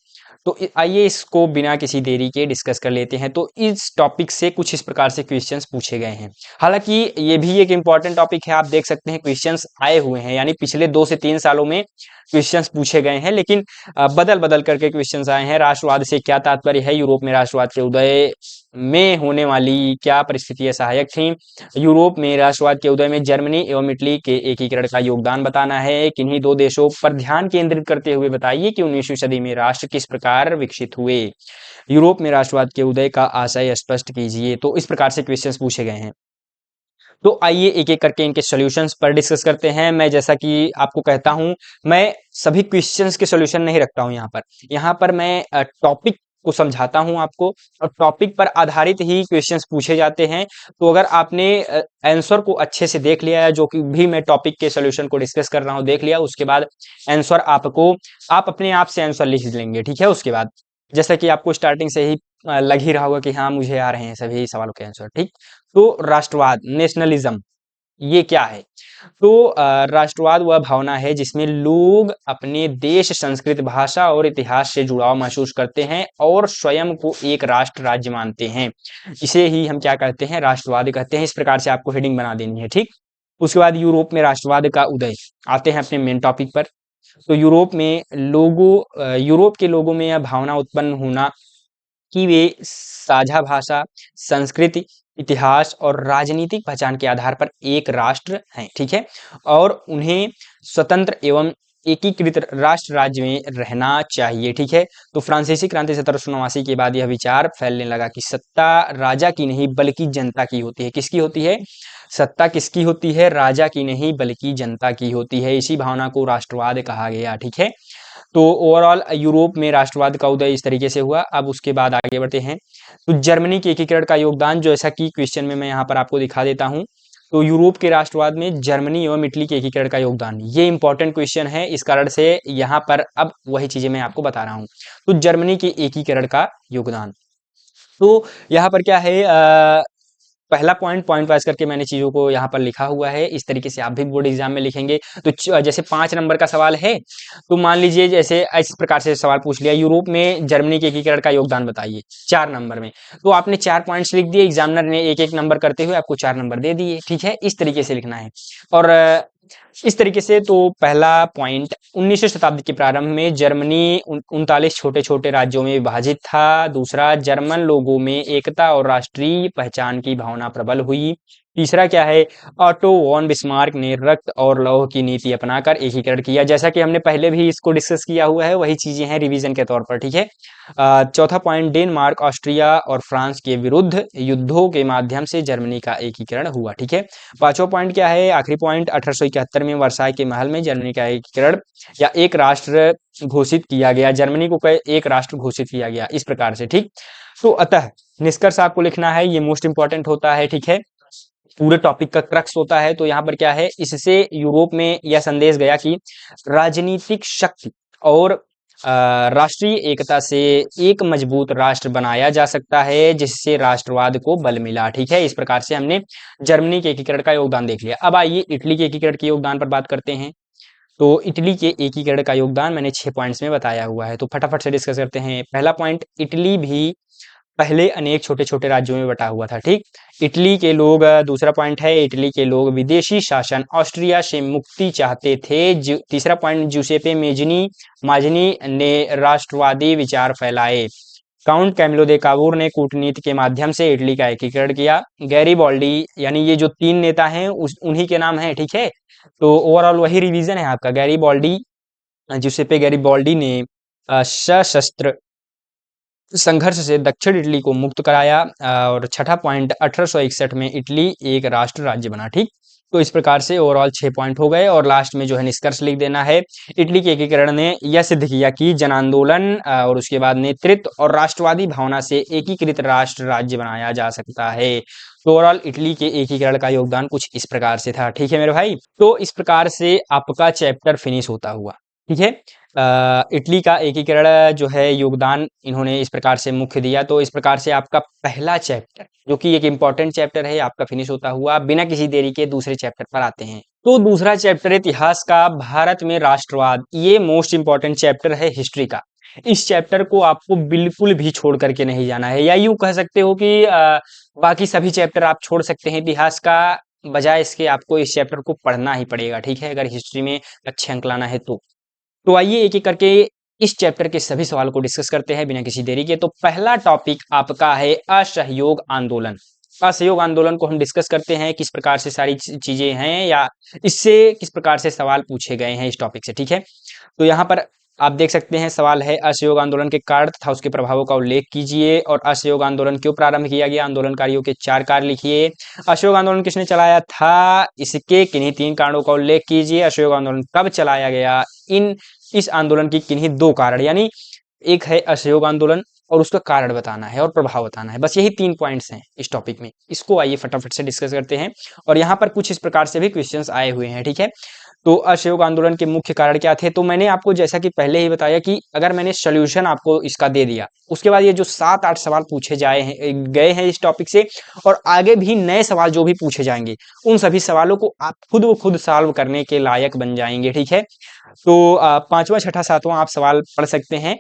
तो आइए इसको बिना किसी देरी के डिस्कस कर लेते हैं। तो इस टॉपिक से कुछ इस प्रकार से क्वेश्चंस पूछे गए हैं। हालांकि ये भी एक इम्पॉर्टेंट टॉपिक है, आप देख सकते हैं क्वेश्चंस आए हुए हैं, यानी पिछले 2 से 3 सालों में क्वेश्चंस पूछे गए हैं, लेकिन बदल बदल करके क्वेश्चंस आए हैं। राष्ट्रवाद से क्या तात्पर्य है, यूरोप में राष्ट्रवाद के उदय में होने वाली क्या परिस्थितियां सहायक थी, यूरोप में राष्ट्रवाद के उदय में जर्मनी एवं इटली के एकीकरण का योगदान बताना है, किन्हीं 2 देशों पर ध्यान केंद्रित करते हुए बताइए कि 19वीं सदी में राष्ट्र किस प्रकार विकसित हुए, यूरोप में राष्ट्रवाद के उदय का आशय स्पष्ट कीजिए। तो इस प्रकार से क्वेश्चंस पूछे गए हैं। तो आइए एक एक करके इनके सॉल्यूशंस पर डिस्कस करते हैं। मैं जैसा कि आपको कहता हूं, मैं सभी क्वेश्चंस के सॉल्यूशन नहीं रखता हूं यहाँ पर मैं टॉपिक को समझाता हूं आपको, और टॉपिक पर आधारित ही क्वेश्चंस पूछे जाते हैं। तो अगर आपने आंसर को अच्छे से देख लिया है, जो कि भी मैं टॉपिक के सॉल्यूशन को डिस्कस कर रहा हूं देख लिया, उसके बाद आंसर आप अपने आप से आंसर लिख लेंगे। ठीक है, उसके बाद जैसा कि आपको स्टार्टिंग से ही लग ही रहा होगा कि हाँ मुझे आ रहे हैं सभी सवालों के आंसर। ठीक, तो राष्ट्रवाद, नेशनलिज्म, ये क्या है? तो राष्ट्रवाद वह भावना है जिसमें लोग अपने देश, संस्कृति, भाषा और इतिहास से जुड़ाव महसूस करते हैं और स्वयं को एक राष्ट्र राज्य मानते हैं। इसे ही हम क्या कहते हैं, राष्ट्रवाद कहते हैं। इस प्रकार से आपको हेडिंग बना देनी है। ठीक, उसके बाद यूरोप में राष्ट्रवाद का उदय, आते हैं अपने मेन टॉपिक पर। तो यूरोप के लोगों में यह भावना उत्पन्न होना कि वे साझा भाषा, संस्कृति, इतिहास और राजनीतिक पहचान के आधार पर एक राष्ट्र हैं। ठीक है, और उन्हें स्वतंत्र एवं एकीकृत राष्ट्र राज्य में रहना चाहिए। ठीक है, तो फ्रांसीसी क्रांति 1789 के बाद यह विचार फैलने लगा कि सत्ता राजा की नहीं बल्कि जनता की होती है। किसकी होती है? सत्ता किसकी होती है? राजा की नहीं बल्कि जनता की होती है। इसी भावना को राष्ट्रवाद कहा गया। ठीक है, तो ओवरऑल यूरोप में राष्ट्रवाद का उदय इस तरीके से हुआ। अब उसके बाद आगे बढ़ते हैं। तो जर्मनी के एकीकरण का योगदान, जैसा कि क्वेश्चन में मैं यहाँ पर आपको दिखा देता हूँ। तो यूरोप के राष्ट्रवाद में जर्मनी एवं इटली के एकीकरण का योगदान, ये इंपॉर्टेंट क्वेश्चन है, इस कारण से यहाँ पर अब वही चीजें मैं आपको बता रहा हूँ। तो जर्मनी के एकीकरण का योगदान, तो यहाँ पर क्या है, पहला पॉइंट वाइज करके मैंने चीजों को यहाँ पर लिखा हुआ है। इस तरीके से आप भी बोर्ड एग्जाम में लिखेंगे। तो जैसे 5 नंबर का सवाल है, तो मान लीजिए जैसे इस प्रकार से सवाल पूछ लिया, यूरोप में जर्मनी के एकीकरण का योगदान बताइए 4 नंबर में। तो आपने 4 पॉइंट्स लिख दिए, एग्जामिनर ने एक एक नंबर करते हुए आपको 4 नंबर दे दिए। ठीक है, इस तरीके से लिखना है। और इस तरीके से, तो पहला पॉइंट, 19वीं शताब्दी के प्रारंभ में जर्मनी 39 छोटे छोटे राज्यों में विभाजित था। दूसरा, जर्मन लोगों में एकता और राष्ट्रीय पहचान की भावना प्रबल हुई। तीसरा क्या है, ऑटो वॉन बिस्मार्क ने रक्त और लौह की नीति अपनाकर एकीकरण किया। जैसा कि हमने पहले भी इसको डिस्कस किया हुआ है, वही चीजें हैं रिवीजन के तौर पर। ठीक है, चौथा पॉइंट, डेनमार्क, ऑस्ट्रिया और फ्रांस के विरुद्ध युद्धों के माध्यम से जर्मनी का एकीकरण हुआ। ठीक है, पांचवा पॉइंट क्या है, आखिरी पॉइंट, 1871 में वर्साई के महल में जर्मनी का एकीकरण या एक राष्ट्र घोषित किया गया। जर्मनी को एक राष्ट्र घोषित किया गया, इस प्रकार से। ठीक, तो अतः निष्कर्ष आपको लिखना है, ये मोस्ट इंपॉर्टेंट होता है। ठीक है, पूरे टॉपिक का क्रक्स होता है। तो यहाँ पर क्या है, इससे यूरोप में यह संदेश गया कि राजनीतिक शक्ति और राष्ट्रीय एकता से एक मजबूत राष्ट्र बनाया जा सकता है, जिससे राष्ट्रवाद को बल मिला। ठीक है, इस प्रकार से हमने जर्मनी के एकीकरण का योगदान देख लिया। अब आइए इटली के एकीकरण के योगदान पर बात करते हैं। तो इटली के एकीकरण का योगदान मैंने 6 पॉइंट्स में बताया हुआ है, तो फटाफट से डिस्कस करते हैं। पहला पॉइंट, इटली भी पहले अनेक छोटे छोटे राज्यों में बटा हुआ था। ठीक, इटली के लोग, दूसरा पॉइंट है, इटली के लोग विदेशी शासन ऑस्ट्रिया से मुक्ति चाहते थे। तीसरा पॉइंट, जूसेपे माजनी ने राष्ट्रवादी विचार फैलाए। काउंट कैमिलो दे कावूर ने कूटनीति के माध्यम से इटली का एकीकरण किया। गैरीबॉल्डी, यानी ये जो 3 नेता हैं उन्हीं के नाम हैं। ठीक है, तो ओवरऑल वही रिवीजन है आपका। गैरीबॉल्डी, जूसेपे गैरीबॉल्डी ने सशस्त्र संघर्ष से दक्षिण इटली को मुक्त कराया। और छठा पॉइंट, 1861 में इटली एक राष्ट्र राज्य बना। ठीक, तो इस प्रकार से ओवरऑल 6 पॉइंट हो गए, और लास्ट में जो है निष्कर्ष लिख देना है। इटली के एकीकरण ने यह सिद्ध किया कि जन आंदोलन और उसके बाद नेतृत्व और राष्ट्रवादी भावना से एकीकृत राष्ट्र राज्य बनाया जा सकता है। तो ओवरऑल इटली के एकीकरण का योगदान कुछ इस प्रकार से था। ठीक है मेरे भाई, तो इस प्रकार से आपका चैप्टर फिनिश होता हुआ। ठीक है, इटली का एकीकरण जो है योगदान इन्होंने इस प्रकार से मुख्य दिया। तो इस प्रकार से आपका पहला चैप्टर जो कि एक इम्पॉर्टेंट चैप्टर है आपका फिनिश होता हुआ। बिना किसी देरी के दूसरे चैप्टर पर आते हैं। तो दूसरा चैप्टर इतिहास का, भारत में राष्ट्रवाद। ये मोस्ट इंपॉर्टेंट चैप्टर है हिस्ट्री का। इस चैप्टर को आपको बिल्कुल भी छोड़ करके नहीं जाना है, या यूं कह सकते हो कि बाकी सभी चैप्टर आप छोड़ सकते हैं इतिहास का, बजाय इसके आपको इस चैप्टर को पढ़ना ही पड़ेगा। ठीक है, अगर हिस्ट्री में अच्छे अंक लाना है तो आइए एक एक करके इस चैप्टर के सभी सवाल को डिस्कस करते हैं बिना किसी देरी के। तो पहला टॉपिक आपका है असहयोग आंदोलन। असहयोग आंदोलन को हम डिस्कस करते हैं, किस प्रकार से सारी चीजें हैं या इससे किस प्रकार से सवाल पूछे गए हैं इस टॉपिक से। ठीक है, तो यहाँ पर आप देख सकते हैं सवाल है असहयोग आंदोलन के कारण तथा उसके प्रभावों का उल्लेख कीजिए, और असहयोग आंदोलन क्यों प्रारंभ किया गया, आंदोलनकारियों के 4 कार्य लिखिए, असहयोग आंदोलन किसने चलाया था, इसके किन्हीं 3 कारणों का उल्लेख कीजिए, असहयोग आंदोलन कब चलाया गया, इस आंदोलन की किन्हीं 2 कारण, यानी एक है असहयोग आंदोलन और उसका कारण बताना है और प्रभाव बताना है। बस यही 3 पॉइंट्स हैं इस टॉपिक में। इसको आइए फटाफट से डिस्कस करते हैं। और यहाँ पर कुछ इस प्रकार से भी क्वेश्चंस आए हुए हैं। ठीक है, तो असहयोग आंदोलन के मुख्य कारण क्या थे, तो मैंने आपको जैसा कि पहले ही बताया कि अगर मैंने सोल्यूशन आपको इसका दे दिया, उसके बाद ये जो 7-8 सवाल पूछे गए हैं इस टॉपिक से, और आगे भी नए सवाल जो भी पूछे जाएंगे, उन सभी सवालों को आप खुद ब खुद सॉल्व करने के लायक बन जाएंगे। ठीक है, तो 5वां 6ठा 7वां आप सवाल पढ़ सकते हैं।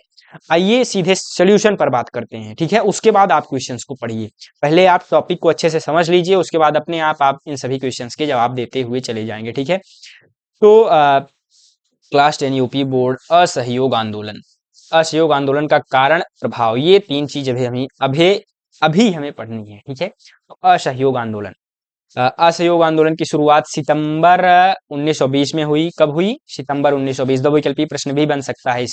आइए सीधे सोल्यूशन पर बात करते हैं। ठीक है, उसके बाद आप क्वेश्चंस को पढ़िए। पहले आप टॉपिक को अच्छे से समझ लीजिए, उसके बाद अपने आप इन सभी क्वेश्चंस के जवाब देते हुए चले जाएंगे। ठीक है, तो क्लास 10 यूपी बोर्ड असहयोग आंदोलन। असहयोग आंदोलन का कारण प्रभाव, ये 3 चीज अभी हमें पढ़नी है। ठीक है, तो असहयोग आंदोलन, असहयोग आंदोलन की शुरुआत सितंबर 1920 में हुई। कब हुई, सितंबर 1920। दो वैकल्पिक प्रश्न भी बन सकता है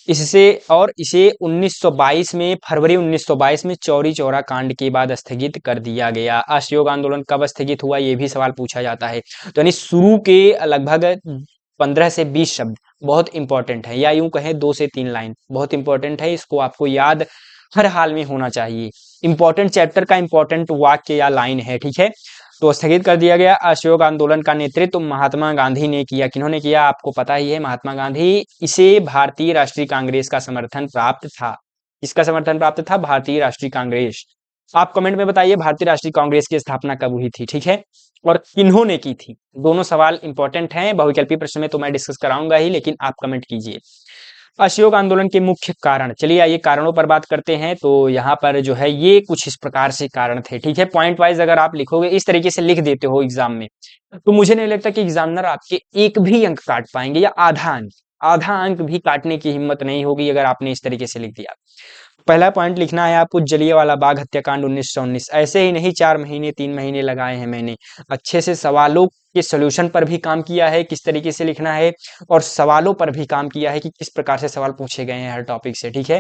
इससे और इसे 1922 में, फरवरी 1922 में चौरी चौरा कांड के बाद स्थगित कर दिया गया। असहयोग आंदोलन कब स्थगित हुआ, ये भी सवाल पूछा जाता है। तो यानी शुरू के लगभग 15 से 20 शब्द बहुत इंपॉर्टेंट है, या यूं कहें 2 से 3 लाइन बहुत इंपॉर्टेंट है। इसको आपको याद हर हाल में होना चाहिए। इंपॉर्टेंट चैप्टर का इंपॉर्टेंट वाक्य या लाइन है। ठीक है, तो स्थगित कर दिया गया। असहयोग आंदोलन का नेतृत्व महात्मा गांधी ने किया। किन्होंने किया, आपको पता ही है, महात्मा गांधी। इसे भारतीय राष्ट्रीय कांग्रेस का समर्थन प्राप्त था। इसका समर्थन प्राप्त था भारतीय राष्ट्रीय कांग्रेस। आप कमेंट में बताइए भारतीय राष्ट्रीय कांग्रेस की स्थापना कब हुई थी। ठीक है, और किन्होंने की थी। दोनों सवाल इंपॉर्टेंट हैं। बहुविकल्पीय प्रश्न में तो मैं डिस्कस कराऊंगा ही, लेकिन आप कमेंट कीजिए। असहयोग आंदोलन के मुख्य कारण, चलिए आइए कारणों पर बात करते हैं। तो यहाँ पर जो है ये कुछ इस प्रकार से कारण थे। ठीक है, पॉइंट वाइज अगर आप लिखोगे, इस तरीके से लिख देते हो एग्जाम में, तो मुझे नहीं लगता कि एग्जामिनर आपके एक भी अंक काट पाएंगे, या आधा अंक भी काटने की हिम्मत नहीं होगी अगर आपने इस तरीके से लिख दिया। पहला पॉइंट लिखना है आपको, जलियांवाला बाग हत्याकांड 1919। ऐसे ही नहीं, 4 महीने 3 महीने लगाए हैं मैंने। अच्छे से सवालों के सोल्यूशन पर भी काम किया है, किस तरीके से लिखना है, और सवालों पर भी काम किया है कि किस प्रकार से सवाल पूछे गए हैं हर टॉपिक से। ठीक है,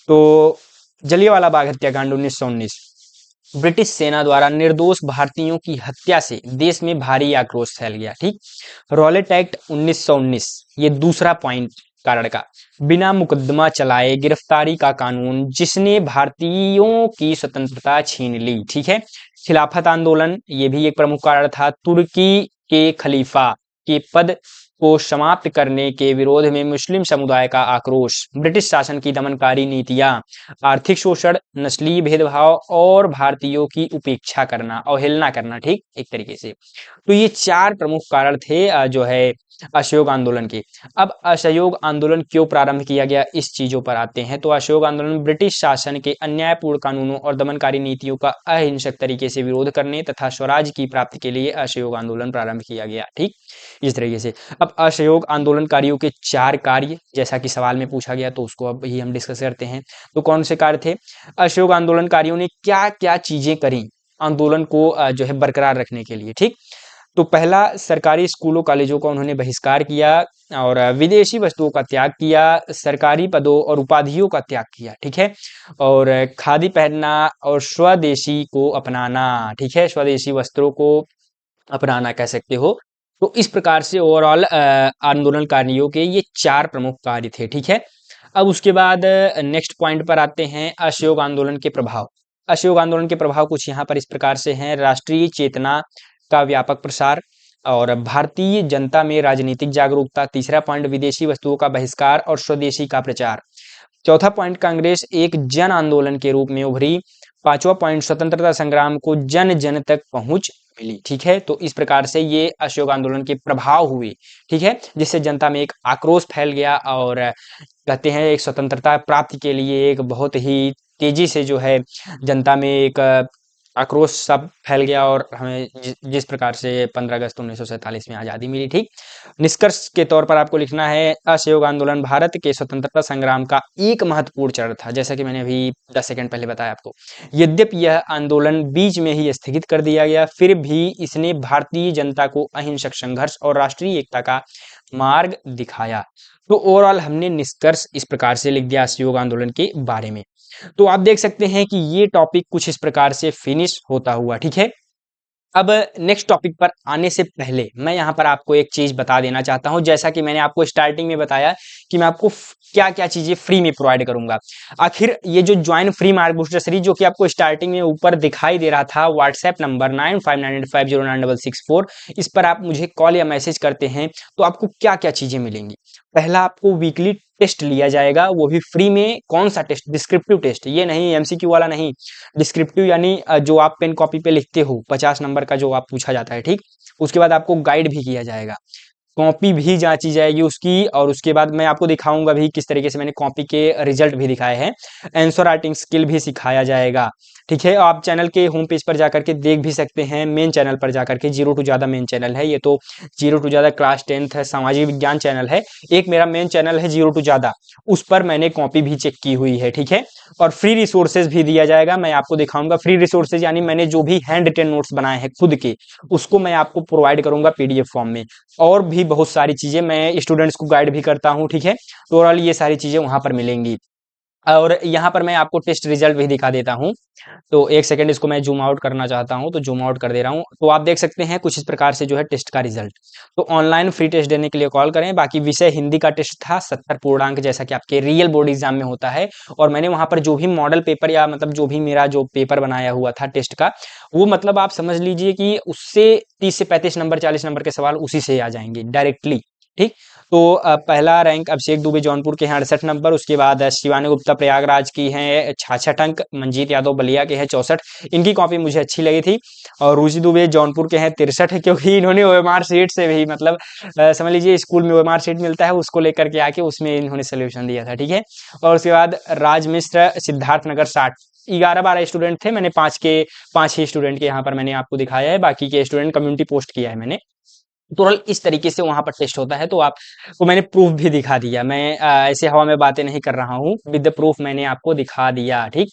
तो जलियांवाला बाग हत्याकांड 1919, ब्रिटिश सेना द्वारा निर्दोष भारतीयों की हत्या से देश में भारी आक्रोश फैल गया। ठीक, रॉलेट एक्ट 1919, ये दूसरा पॉइंट कारण का, बिना मुकदमा चलाए गिरफ्तारी का कानून, जिसने भारतीयों की स्वतंत्रता छीन ली। ठीक है, खिलाफत आंदोलन, ये भी एक प्रमुख कारण था। तुर्की के खलीफा के पद को समाप्त करने के विरोध में मुस्लिम समुदाय का आक्रोश, ब्रिटिश शासन की दमनकारी नीतियां, आर्थिक शोषण, नस्लीय भेदभाव और भारतीयों की उपेक्षा करना, अवहेलना करना। ठीक, एक तरीके से तो ये 4 प्रमुख कारण थे जो है असहयोग आंदोलन के। अब असहयोग आंदोलन क्यों प्रारंभ किया गया, इस चीजों पर आते हैं। तो असहयोग आंदोलन ब्रिटिश शासन के अन्यायपूर्ण कानूनों और दमनकारी नीतियों का अहिंसक तरीके से विरोध करने तथा स्वराज की प्राप्ति के लिए असहयोग आंदोलन प्रारंभ किया गया। ठीक, इस तरीके से। अब असहयोग आंदोलनकारियों के 4 कार्य, जैसा कि सवाल में पूछा गया, तो उसको अब ही हम डिस्कस करते हैं। तो कौन से कार्य थे, असहयोग आंदोलनकारियों ने क्या क्या चीजें करी आंदोलन को जो है बरकरार रखने के लिए। ठीक, तो पहला, सरकारी स्कूलों कॉलेजों का उन्होंने बहिष्कार किया, और विदेशी वस्तुओं का त्याग किया, सरकारी पदों और उपाधियों का त्याग किया। ठीक है, और खादी पहनना और स्वदेशी को अपनाना। ठीक है, स्वदेशी वस्त्रों को अपनाना कह सकते हो। तो इस प्रकार से ओवरऑल आंदोलनकारियों के ये 4 प्रमुख कार्य थे। ठीक है, अब उसके बाद नेक्स्ट पॉइंट पर आते हैं, असहयोग आंदोलन के प्रभाव। असहयोग आंदोलन के प्रभाव कुछ यहाँ पर इस प्रकार से हैं। राष्ट्रीय चेतना का व्यापक प्रसार और भारतीय जनता में राजनीतिक जागरूकता। तीसरा पॉइंट विदेशी वस्तुओं का बहिष्कार और स्वदेशी का प्रचार। चौथा पॉइंट कांग्रेस एक जन आंदोलन के रूप में उभरी। पांचवा पॉइंट स्वतंत्रता संग्राम को जन जन तक पहुंच मिली। ठीक है, तो इस प्रकार से ये असहयोग आंदोलन के प्रभाव हुए, ठीक है, जिससे जनता में एक आक्रोश फैल गया और कहते हैं एक स्वतंत्रता प्राप्ति के लिए एक बहुत ही तेजी से जो है जनता में एक आक्रोश सब फैल गया और हमें जिस प्रकार से 15 अगस्त 1947 में आज़ादी मिली। ठीक, निष्कर्ष के तौर पर आपको लिखना है असहयोग आंदोलन भारत के स्वतंत्रता संग्राम का एक महत्वपूर्ण चरण था, जैसा कि मैंने अभी 10 सेकंड पहले बताया आपको। यद्यपि यह आंदोलन बीच में ही स्थगित कर दिया गया, फिर भी इसने भारतीय जनता को अहिंसक संघर्ष और राष्ट्रीय एकता का मार्ग दिखाया। तो ओवरऑल हमने निष्कर्ष इस प्रकार से लिख दिया असहयोग आंदोलन के बारे में। तो आप देख सकते हैं कि ये टॉपिक कुछ इस प्रकार से फिनिश होता हुआ, ठीक है। अब नेक्स्ट टॉपिक पर आने से पहले मैं यहाँ पर आपको एक चीज बता देना चाहता हूँ, जैसा कि मैंने आपको स्टार्टिंग में बताया कि मैं आपको क्या क्या चीजें फ्री में प्रोवाइड करूंगा। आखिर ये जो join free mark booster series जो कि आपको स्टार्टिंग में ऊपर दिखाई दे रहा था, व्हाट्सएप नंबर 9598509664, इस पर आप मुझे कॉल या मैसेज करते हैं तो आपको क्या क्या चीजें मिलेंगी। पहला, आपको वीकली टेस्ट लिया जाएगा, वो भी फ्री में। कौन सा टेस्ट? डिस्क्रिप्टिव टेस्ट, ये नहीं एमसीक्यू वाला नहीं, डिस्क्रिप्टिव यानी जो आप पेन कॉपी पे लिखते हो 50 नंबर का जो आप पूछा जाता है। ठीक, उसके बाद आपको गाइड भी किया जाएगा, कॉपी भी जांची जाएगी उसकी, और उसके बाद मैं आपको दिखाऊंगा भी किस तरीके से मैंने कॉपी के रिजल्ट भी दिखाए हैं। आंसर राइटिंग स्किल भी सिखाया जाएगा। ठीक है, आप चैनल के होम पेज पर जाकर के देख भी सकते हैं, मेन चैनल पर जाकर के। जीरो टू ज्यादा मेन चैनल है ये, तो जीरो टू ज्यादा क्लास 10th है, सामाजिक विज्ञान चैनल है। एक मेरा मेन चैनल है जीरो टू ज्यादा, उस पर मैंने कॉपी भी चेक की हुई है। ठीक है, और फ्री रिसोर्सेज भी दिया जाएगा, मैं आपको दिखाऊंगा। फ्री रिसोर्सेज यानी मैंने जो भी हैंड रिटन नोट्स बनाए हैं खुद के, उसको मैं आपको प्रोवाइड करूंगा पीडीएफ फॉर्म में। और भी बहुत सारी चीजें मैं स्टूडेंट्स को गाइड भी करता हूं। ठीक है, तो ओवरऑल ये सारी चीजें वहां पर मिलेंगी। और यहाँ पर मैं आपको टेस्ट रिजल्ट भी दिखा देता हूँ। तो एक सेकंड, इसको मैं जूम आउट करना चाहता हूँ तो जूम आउट कर दे रहा हूँ। तो आप देख सकते हैं कुछ इस प्रकार से जो है टेस्ट का रिजल्ट। तो ऑनलाइन फ्री टेस्ट देने के लिए कॉल करें। बाकी विषय हिंदी का टेस्ट था 70 पूर्णांक, जैसा कि आपके रियल बोर्ड एग्जाम में होता है। और मैंने वहां पर जो भी मॉडल पेपर या मतलब जो भी मेरा जो पेपर बनाया हुआ था टेस्ट का, वो मतलब आप समझ लीजिए कि उससे 30 से 35 नंबर 40 नंबर के सवाल उसी से आ जाएंगे डायरेक्टली। ठीक, तो पहला रैंक अभिषेक दुबे जौनपुर के हैं 68 नंबर, उसके बाद शिवानी गुप्ता प्रयागराज की हैं 66 अंक, मंजीत यादव बलिया के हैं 64। इनकी कॉपी मुझे अच्छी लगी थी। और रुचि दुबे जौनपुर के हैं 63, क्योंकि इन्होंने ओएमआर शीट से भी मतलब समझ लीजिए स्कूल में ओएमआर शीट मिलता है, उसको लेकर के आके उसमें इन्होंने सोल्यूशन दिया था। ठीक है, और उसके बाद राज मिश्र सिद्धार्थ नगर 60। 11-12 स्टूडेंट थे, मैंने 5 ही स्टूडेंट के यहाँ पर मैंने आपको दिखाया है, बाकी के स्टूडेंट कम्युनिटी पोस्ट किया है मैंने। तो इस तरीके से वहां पर टेस्ट होता है। तो आपको मैंने प्रूफ भी दिखा दिया, मैं ऐसे हवा में बातें नहीं कर रहा हूँ, विद द प्रूफ मैंने आपको दिखा दिया। ठीक,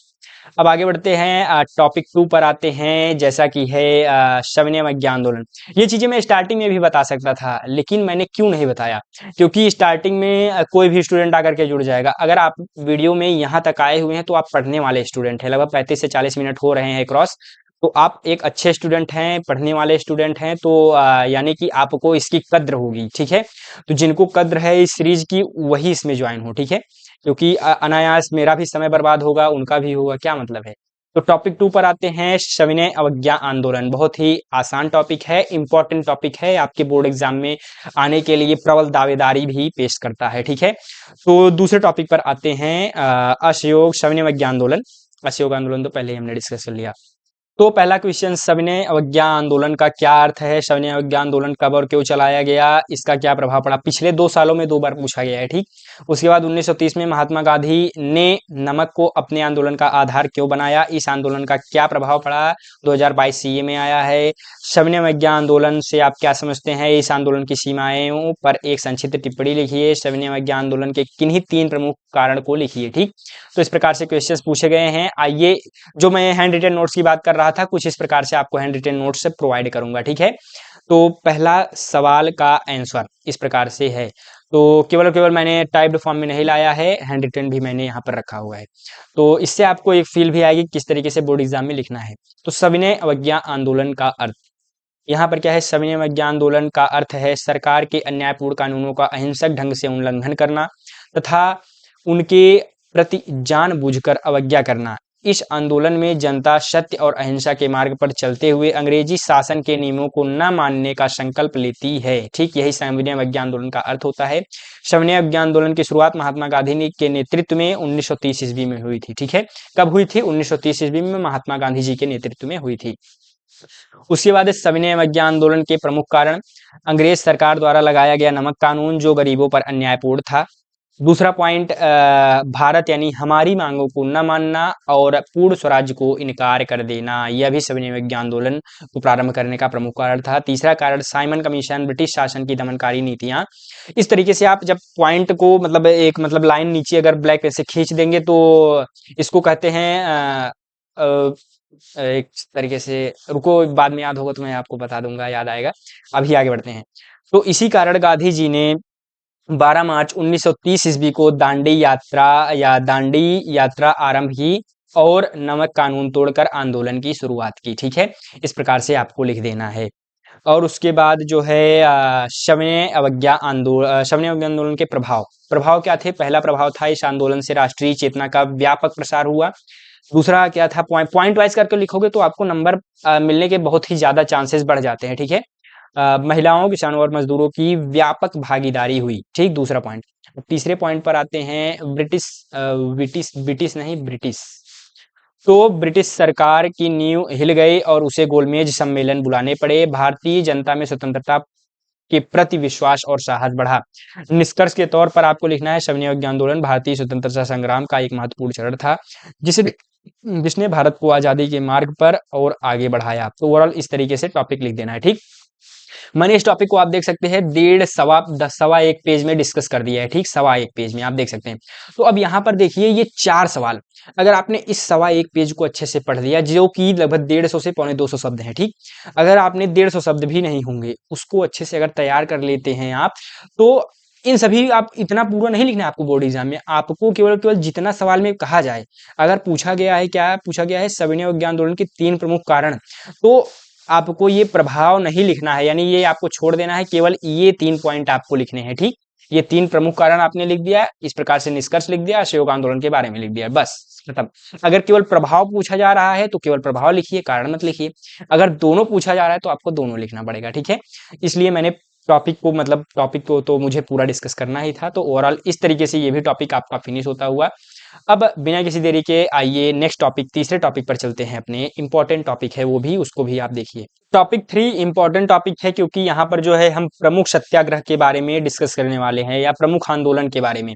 अब आगे बढ़ते हैं, टॉपिक 2 पर आते हैं, जैसा कि है सविनय अवज्ञा आंदोलन। ये चीजें मैं स्टार्टिंग में भी बता सकता था, लेकिन मैंने क्यों नहीं बताया? क्योंकि स्टार्टिंग में कोई भी स्टूडेंट आकर के जुड़ जाएगा। अगर आप वीडियो में यहाँ तक आए हुए हैं तो आप पढ़ने वाले स्टूडेंट हैं, लगभग 35 से 40 मिनट हो रहे हैं क्रॉस। तो आप एक अच्छे स्टूडेंट हैं, पढ़ने वाले स्टूडेंट हैं, तो यानी कि आपको इसकी कद्र होगी। ठीक है, तो जिनको कद्र है इस सीरीज की वही इसमें ज्वाइन हो। ठीक है, क्योंकि अनायास मेरा भी समय बर्बाद होगा, उनका भी होगा, क्या मतलब है। तो टॉपिक 2 पर आते हैं, सविनय अवज्ञा आंदोलन। बहुत ही आसान टॉपिक है, इंपॉर्टेंट टॉपिक है, आपके बोर्ड एग्जाम में आने के लिए प्रबल दावेदारी भी पेश करता है। ठीक है, तो दूसरे टॉपिक पर आते हैं, असहयोग सविनय अवज्ञा आंदोलन। असहयोग आंदोलन तो पहले ही हमने डिस्कस कर लिया। तो पहला क्वेश्चन, सविनय अवज्ञा आंदोलन का क्या अर्थ है? सविनय अवज्ञा आंदोलन कब और क्यों चलाया गया? इसका क्या प्रभाव पड़ा? पिछले 2 सालों में 2 बार पूछा गया है। ठीक, उसके बाद 1930 में महात्मा गांधी ने नमक को अपने आंदोलन का आधार क्यों बनाया? इस आंदोलन का क्या प्रभाव पड़ा? 2022 सीए में आया है। सविनय अवज्ञा आंदोलन से आप क्या समझते हैं? इस आंदोलन की सीमाओं पर एक संक्षिप्त टिप्पणी लिखिए। सविनय अवज्ञा आंदोलन के किन्हीं 3 प्रमुख कारण को लिखिए। ठीक, तो इस प्रकार से क्वेश्चंस पूछे गए हैं। आइए, जो मैं हैंड रिटन नोट्स की बात कर रहा था, कुछ इस प्रकार से आपको हैंड रिटन नोट्स से प्रोवाइड करूंगा। ठीक है, तो पहला सवाल का आंसर इस प्रकार से है। तो केवल और केवल मैंने टाइप्ड फॉर्म में नहीं लाया है, हैंड रिटन भी मैंने यहाँ पर रखा हुआ है, तो इससे आपको एक फील भी आएगी किस तरीके से बोर्ड एग्जाम में लिखना है। तो सविनय अवज्ञा आंदोलन का अर्थ यहाँ पर क्या है? सविनय अवज्ञा आंदोलन का अर्थ है सरकार के अन्यायपूर्ण कानूनों का अहिंसक ढंग से उल्लंघन करना तथा उनके प्रति जानबूझकर अवज्ञा करना। इस आंदोलन में जनता सत्य और अहिंसा के मार्ग पर चलते हुए अंग्रेजी शासन के नियमों को न मानने का संकल्प लेती है। ठीक, यही सविनय अवज्ञा आंदोलन का अर्थ होता है। सविनय अवज्ञा आंदोलन की शुरुआत महात्मा गांधी के नेतृत्व में 1930 ईस्वी में हुई थी। ठीक है, कब हुई थी? 1930 ईस्वी में महात्मा गांधी जी के नेतृत्व में हुई थी। उसके बाद इस सविनय अवज्ञा आंदोलन के प्रमुख कारण अंग्रेज सरकार द्वारा लगाया गया नमक कानून, जो गरीबों पर अन्यायपूर्ण था। दूसरा पॉइंट, भारत यानी हमारी मांगों को न मानना और पूर्ण स्वराज्य को इनकार कर देना, यह भी सविनय अवज्ञा आंदोलन को प्रारंभ करने का प्रमुख कारण था। तीसरा कारण, साइमन कमीशन, ब्रिटिश शासन की दमनकारी नीतियां। इस तरीके से आप जब पॉइंट को मतलब एक मतलब लाइन नीचे अगर ब्लैक से खींच देंगे तो इसको कहते हैं एक तरीके से, रुको बाद में याद होगा तो मैं आपको बता दूंगा, याद आएगा। अभी आगे बढ़ते हैं। तो इसी कारण गांधी जी ने 12 मार्च 1930 ईस्वी को दांडी यात्रा आरंभ की और नमक कानून तोड़कर आंदोलन की शुरुआत की। ठीक है, इस प्रकार से आपको लिख देना है। और उसके बाद जो है सविनय अवज्ञा आंदोलन के प्रभाव क्या थे? पहला प्रभाव था, इस आंदोलन से राष्ट्रीय चेतना का व्यापक प्रसार हुआ। दूसरा क्या था? पॉइंट वाइज करके लिखोगे तो आपको नंबर मिलने के बहुत ही ज्यादा चांसेस बढ़ जाते हैं। ठीक है, महिलाओं, किसानों और मजदूरों की व्यापक भागीदारी हुई। ठीक, दूसरा पॉइंट। तीसरे पॉइंट पर आते हैं, ब्रिटिश तो ब्रिटिश सरकार की नींव हिल गई और उसे गोलमेज सम्मेलन बुलाने पड़े। भारतीय जनता में स्वतंत्रता के प्रति विश्वास और साहस बढ़ा। निष्कर्ष के तौर पर आपको लिखना है, सविनय अवज्ञा आंदोलन भारतीय स्वतंत्रता संग्राम का एक महत्वपूर्ण चरण था, जिसने भारत को आजादी के मार्ग पर और आगे बढ़ाया। तो ओवरऑल इस तरीके से टॉपिक लिख देना है। ठीक, मैंने इस टॉपिक को आप देख सकते हैं 1.5 पेज में डिस्कस कर दिया है। ठीक, 1.25 पेज में आप देख सकते हैं। तो अब यहाँ पर देखिए ये 4 सवाल, अगर आपने इस 1.25 पेज को अच्छे से पढ़ लिया, जो कि लगभग 150 से पौने 200 शब्द हैं। ठीक, अगर आपने 150 शब्द भी नहीं होंगे, उसको अच्छे से अगर तैयार कर लेते हैं आप, तो इन सभी, आप इतना पूरा नहीं लिखना है आपको बोर्ड एग्जाम में, आपको केवल जितना सवाल में कहा जाए, अगर पूछा गया है, क्या पूछा गया है, सविनय अवज्ञा आंदोलन के 3 प्रमुख कारण, तो आपको ये प्रभाव नहीं लिखना है, यानी ये आपको छोड़ देना है, केवल ये 3 पॉइंट आपको लिखने हैं। ठीक, ये 3 प्रमुख कारण आपने लिख दिया, इस प्रकार से निष्कर्ष लिख दिया, असहयोग आंदोलन के बारे में लिख दिया, बस खत्म। अगर केवल प्रभाव पूछा जा रहा है तो केवल प्रभाव लिखिए, कारण मत लिखिए। अगर दोनों पूछा जा रहा है तो आपको दोनों लिखना पड़ेगा। ठीक है, इसलिए मैंने टॉपिक को तो मुझे पूरा डिस्कस करना ही था। तो ओवरऑल इस तरीके से ये भी टॉपिक आपका फिनिश होता हुआ। अब बिना किसी देरी के आइए नेक्स्ट टॉपिक, तीसरे टॉपिक पर चलते हैं। अपने इंपॉर्टेंट टॉपिक है वो भी, उसको भी आप देखिए। टॉपिक 3 इंपॉर्टेंट टॉपिक है, क्योंकि यहाँ पर जो है हम प्रमुख सत्याग्रह के बारे में डिस्कस करने वाले हैं, या प्रमुख आंदोलन के बारे में।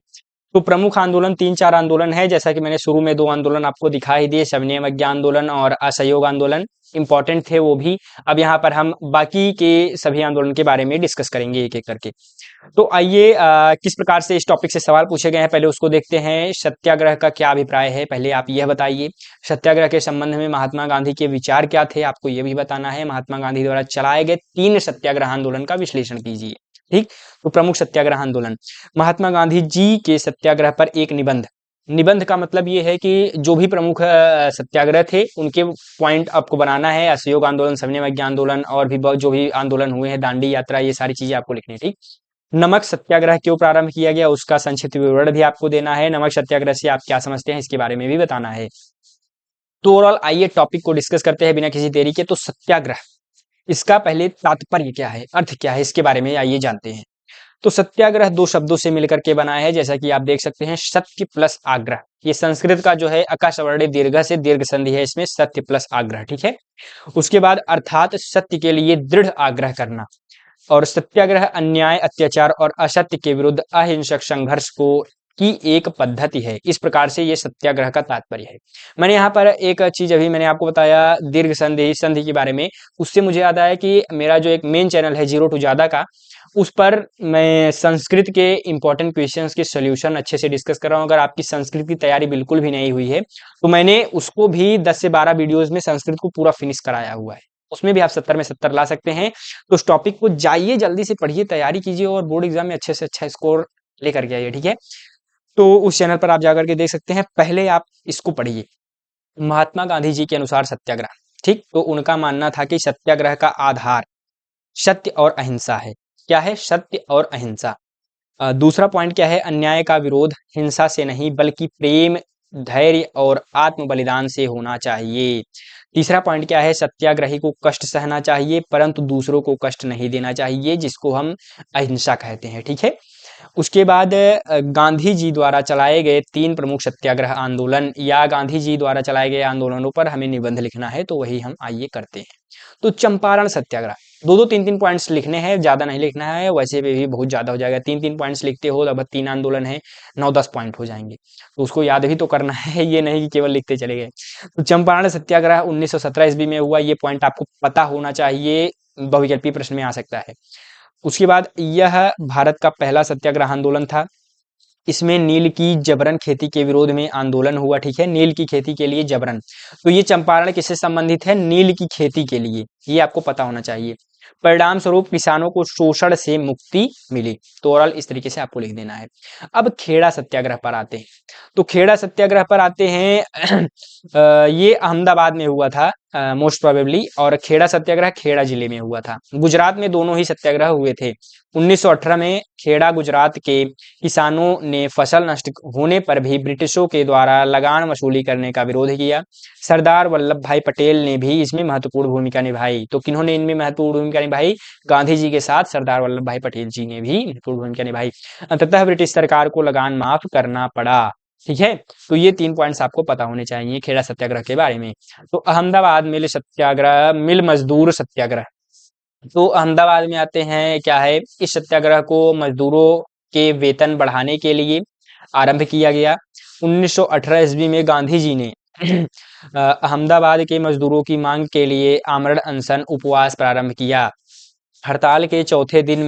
तो प्रमुख आंदोलन 3-4 आंदोलन है, जैसा कि मैंने शुरू में 2 आंदोलन आपको दिखा ही दिए, सविनय अवज्ञा आंदोलन और असहयोग आंदोलन, इंपॉर्टेंट थे वो भी। अब यहाँ पर हम बाकी के सभी आंदोलन के बारे में डिस्कस करेंगे एक एक करके। तो आइए किस प्रकार से इस टॉपिक से सवाल पूछे गए हैं, पहले उसको देखते हैं। सत्याग्रह का क्या अभिप्राय है, पहले आप यह बताइए। सत्याग्रह के संबंध में महात्मा गांधी के विचार क्या थे, आपको यह भी बताना है। महात्मा गांधी द्वारा चलाए गए 3 सत्याग्रह आंदोलन का विश्लेषण कीजिए। ठीक, तो प्रमुख सत्याग्रह आंदोलन, महात्मा गांधी जी के सत्याग्रह पर एक निबंध का मतलब ये है कि जो भी प्रमुख सत्याग्रह थे उनके पॉइंट आपको बनाना है। असहयोग आंदोलन, सविनय अवज्ञा आंदोलन और भी जो भी आंदोलन हुए हैं, दांडी यात्रा, ये सारी चीजें आपको लिखनी है। ठीक, नमक सत्याग्रह क्यों प्रारंभ किया गया, उसका संक्षिप्त विवरण भी आपको देना है। नमक सत्याग्रह से आप क्या समझते हैं, इसके बारे में भी बताना है। तो ओवरऑल आइए टॉपिक को डिस्कस करते हैं बिना किसी देरी के। तो सत्याग्रह, इसका पहले तात्पर्य क्या है, अर्थ क्या है, इसके बारे में आइए जानते हैं। तो सत्याग्रह 2 शब्दों से मिलकर के बना है, जैसा कि आप देख सकते हैं, सत्य प्लस आग्रह। ये संस्कृत का जो है अकाशवर्णी दीर्घ से दीर्घ संधि है इसमें, सत्य प्लस आग्रह। ठीक है, उसके बाद अर्थात सत्य के लिए दृढ़ आग्रह करना, और सत्याग्रह अन्याय, अत्याचार और असत्य के विरुद्ध अहिंसक संघर्ष की एक पद्धति है। इस प्रकार से ये सत्याग्रह का तात्पर्य है। मैंने यहाँ पर एक चीज अभी मैंने आपको बताया दीर्घ संधि के बारे में, उससे मुझे याद आया कि मेरा जो एक मेन चैनल है 0 to ज्यादा का, उस पर मैं संस्कृत के इंपॉर्टेंट क्वेश्चंस के सॉल्यूशन अच्छे से डिस्कस कर रहा हूँ। अगर आपकी संस्कृत की तैयारी बिल्कुल भी नहीं हुई है तो मैंने उसको भी 10 से 12 वीडियोज में संस्कृत को पूरा फिनिश कराया हुआ है, उसमें भी आप 70 में 70 ला सकते हैं। तो उस टॉपिक को जाइए, जल्दी से पढ़िए, तैयारी कीजिए और बोर्ड एग्जाम में अच्छे से अच्छा स्कोर लेकर के आइए। ठीक है, तो उस चैनल पर आप जाकर के देख सकते हैं। पहले आप इसको पढ़िए, महात्मा गांधी जी के अनुसार सत्याग्रह। ठीक, तो उनका मानना था कि सत्याग्रह का आधार सत्य और अहिंसा है। क्या है? सत्य और अहिंसा। दूसरा पॉइंट क्या है? अन्याय का विरोध हिंसा से नहीं बल्कि प्रेम, धैर्य और आत्म बलिदान से होना चाहिए। तीसरा पॉइंट क्या है, सत्याग्रही को कष्ट सहना चाहिए परंतु दूसरों को कष्ट नहीं देना चाहिए, जिसको हम अहिंसा कहते हैं, ठीक है। उसके बाद गांधी जी द्वारा चलाए गए 3 प्रमुख सत्याग्रह आंदोलन या गांधी जी द्वारा चलाए गए आंदोलनों पर हमें निबंध लिखना है, तो वही हम आइए करते हैं। तो चंपारण सत्याग्रह, 2-2 3-3 पॉइंट्स लिखने हैं, ज्यादा नहीं लिखना है, वैसे भी बहुत ज्यादा हो जाएगा। 3-3 पॉइंट्स लिखते हो लगभग 3 आंदोलन है, 9-10 पॉइंट हो जाएंगे, तो उसको याद भी तो करना है, ये नहीं कि केवल लिखते चले गए। तो चंपारण सत्याग्रह 1917 ईस्वी में हुआ, ये पॉइंट आपको पता होना चाहिए, बहुविकल्पीय प्रश्न में आ सकता है। उसके बाद यह भारत का पहला सत्याग्रह आंदोलन था। इसमें नील की जबरन खेती के विरोध में आंदोलन हुआ, ठीक है, नील की खेती के लिए जबरन। तो ये चंपारण किससे संबंधित है, नील की खेती के लिए, ये आपको पता होना चाहिए। परिणाम स्वरूप किसानों को शोषण से मुक्ति मिली, तो ओवरऑल इस तरीके से आपको लिख देना है। अब खेड़ा सत्याग्रह पर आते हैं। तो खेड़ा सत्याग्रह पर आते हैं ये अहमदाबाद में हुआ था मोस्ट प्रोबेबली, और खेड़ा सत्याग्रह खेड़ा जिले में हुआ था। गुजरात में दोनों ही सत्याग्रह हुए थे। 1918 में खेड़ा गुजरात के किसानों ने फसल नष्ट होने पर भी ब्रिटिशों के द्वारा लगान वसूली करने का विरोध किया। सरदार वल्लभ भाई पटेल ने भी इसमें महत्वपूर्ण भूमिका निभाई। तो किन्होंने इनमें महत्वपूर्ण भूमिका निभाई, गांधी जी के साथ सरदार वल्लभ भाई पटेल जी ने भी महत्वपूर्ण भूमिका निभाई। अंततः ब्रिटिश सरकार को लगान माफ करना पड़ा, ठीक है। तो ये 3 पॉइंट्स आपको पता होने चाहिए खेड़ा सत्याग्रह के बारे में। तो अहमदाबाद मिल सत्याग्रह, मिल मजदूर सत्याग्रह, तो अहमदाबाद में आते हैं, क्या है, इस सत्याग्रह को मजदूरों के वेतन बढ़ाने के लिए आरंभ किया गया। 1918 ईस्वी में गांधी जी ने अहमदाबाद के मजदूरों की मांग के लिए आमरण अनशन उपवास प्रारंभ किया। हड़ताल के चौथे दिन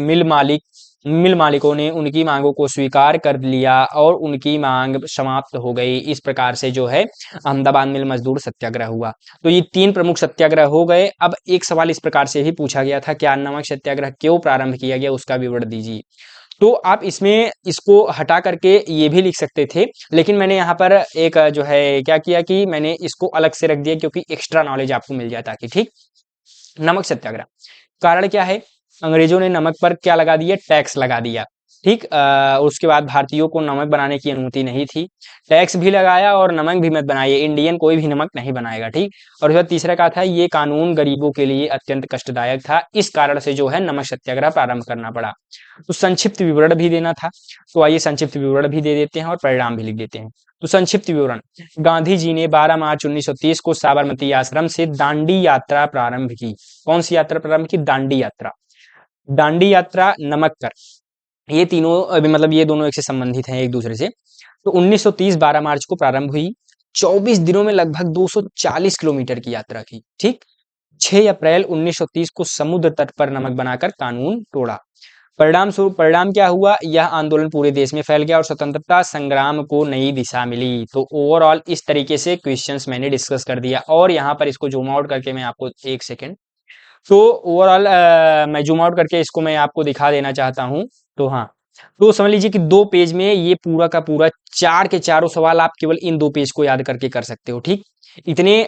मिल मालिकों ने उनकी मांगों को स्वीकार कर लिया और उनकी मांग समाप्त हो गई। इस प्रकार से जो है अहमदाबाद मिल मजदूर सत्याग्रह हुआ। तो ये 3 प्रमुख सत्याग्रह हो गए। अब एक सवाल इस प्रकार से भी पूछा गया था, क्या नमक सत्याग्रह क्यों प्रारंभ किया गया, उसका विवरण दीजिए। तो आप इसमें इसको हटा करके ये भी लिख सकते थे, लेकिन मैंने यहाँ पर एक जो है क्या किया कि मैंने इसको अलग से रख दिया, क्योंकि एक्स्ट्रा नॉलेज आपको मिल जाए ताकि, ठीक। नमक सत्याग्रह कारण क्या है, अंग्रेजों ने नमक पर क्या लगा दिया, टैक्स लगा दिया, ठीक। उसके बाद भारतीयों को नमक बनाने की अनुमति नहीं थी, टैक्स भी लगाया और नमक भी मत बनाइए, इंडियन कोई भी नमक नहीं बनाएगा, ठीक। और उसके बाद तीसरा कहा था, ये कानून गरीबों के लिए अत्यंत कष्टदायक था, इस कारण से जो है नमक सत्याग्रह प्रारंभ करना पड़ा। तो संक्षिप्त विवरण भी देना था, तो आइए संक्षिप्त विवरण भी दे देते हैं और परिणाम भी लिख देते हैं। तो संक्षिप्त विवरण, गांधी जी ने 12 मार्च 1930 को साबरमती आश्रम से दांडी यात्रा प्रारंभ की। कौन सी यात्रा प्रारंभ की, दांडी यात्रा। दांडी यात्रा, नमक कर, ये तीनों अभी मतलब ये दोनों एक से संबंधित हैं एक दूसरे से। तो 1930 12 मार्च को प्रारंभ हुई, 24 दिनों में लगभग 240 किलोमीटर की यात्रा की, ठीक। 6 अप्रैल 1930 को समुद्र तट पर नमक बनाकर कानून तोड़ा। परिणाम स्वरूप, परिणाम क्या हुआ, यह आंदोलन पूरे देश में फैल गया और स्वतंत्रता संग्राम को नई दिशा मिली। तो ओवरऑल इस तरीके से क्वेश्चंस मैंने डिस्कस कर दिया, और यहाँ पर इसको जूम आउट करके मैं आपको एक सेकेंड, तो ओवरऑल मैं जूम आउट करके इसको मैं आपको दिखा देना चाहता हूँ। तो हाँ, तो समझ लीजिए कि 2 पेज में ये पूरा का पूरा 4 के चारों सवाल आप केवल इन 2 पेज को याद करके कर सकते हो, ठीक। इतने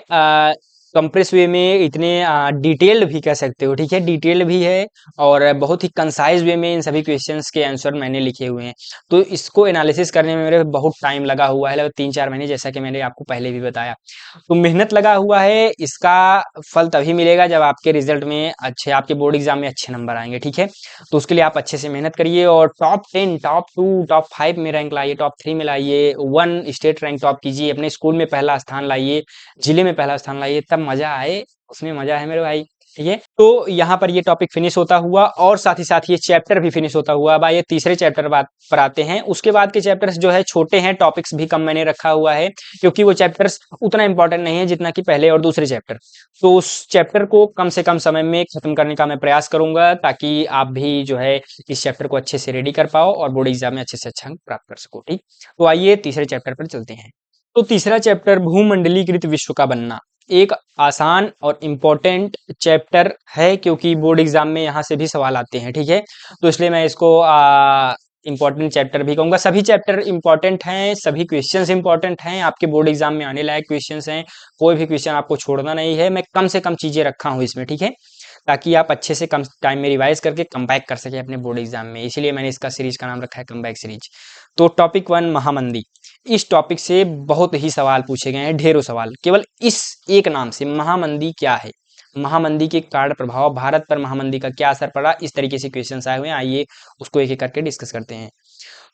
कंप्रेस वे में, इतने डिटेल्ड भी कह सकते हो, ठीक है, डिटेल्ड भी है और बहुत ही कंसाइज वे में इन सभी क्वेश्चंस के आंसर मैंने लिखे हुए हैं। तो इसको एनालिसिस करने में मेरे बहुत टाइम लगा हुआ है, लगभग 3-4 महीने, जैसा कि मैंने आपको पहले भी बताया। तो मेहनत लगा हुआ है, इसका फल तभी मिलेगा जब आपके रिजल्ट में अच्छे, आपके बोर्ड एग्जाम में अच्छे नंबर आएंगे, ठीक है। तो उसके लिए आप अच्छे से मेहनत करिए और टॉप 10, टॉप 2, टॉप 5 में रैंक लाइए, टॉप 3 में लाइए, 1 स्टेट रैंक टॉप कीजिए, अपने स्कूल में पहला स्थान लाइए, जिले में पहला स्थान लाइए, तब मजा आए, उसमें मजा है मेरे भाई, ठीक है। तो यहाँ पर ये टॉपिक फिनिश होता हुआ और साथ ही साथ ये चैप्टर भी फिनिश होता हुआ। अब आइए तीसरे चैप्टर बात पर आते हैं। उसके बाद के चैप्टर्स जो है छोटे हैं, टॉपिक्स भी कम मैंने रखा हुआ है, क्योंकि वो चैप्टर्स उतना इंपॉर्टेंट नहीं है जितना कि पहले और दूसरे चैप्टर। तो उस चैप्टर को कम से कम समय में खत्म करने का मैं प्रयास करूंगा, ताकि आप भी जो है इस चैप्टर को अच्छे से रेडी कर पाओ और बोर्ड एग्जाम में अच्छे से अच्छा अंक प्राप्त कर सको, ठीक। तो आइए तीसरे चैप्टर पर चलते हैं। तो तीसरा चैप्टर, भूमंडलीकृत विश्व का बनना, एक आसान और इम्पोर्टेंट चैप्टर है, क्योंकि बोर्ड एग्जाम में यहाँ से भी सवाल आते हैं, ठीक है। तो इसलिए मैं इसको इम्पोर्टेंट चैप्टर भी कहूंगा। सभी चैप्टर इम्पोर्टेंट हैं, सभी क्वेश्चंस इम्पोर्टेंट हैं, आपके बोर्ड एग्जाम में आने लायक क्वेश्चंस हैं, कोई भी क्वेश्चन आपको छोड़ना नहीं है। मैं कम से कम चीजें रखा हूँ इसमें, ठीक है, ताकि आप अच्छे से कम टाइम में रिवाइज करके कम बैक कर सके अपने बोर्ड एग्जाम में, इसीलिए मैंने इसका सीरीज का नाम रखा है कम बैक सीरीज। तो टॉपिक 1, महामंदी। इस टॉपिक से बहुत ही सवाल पूछे गए हैं, ढेरों सवाल, केवल इस एक नाम से, महामंदी क्या है, महामंदी के कारण प्रभाव, भारत पर महामंदी का क्या असर पड़ा, इस तरीके से क्वेश्चंस आए हुए हैं। आइए उसको एक एक करके डिस्कस करते हैं।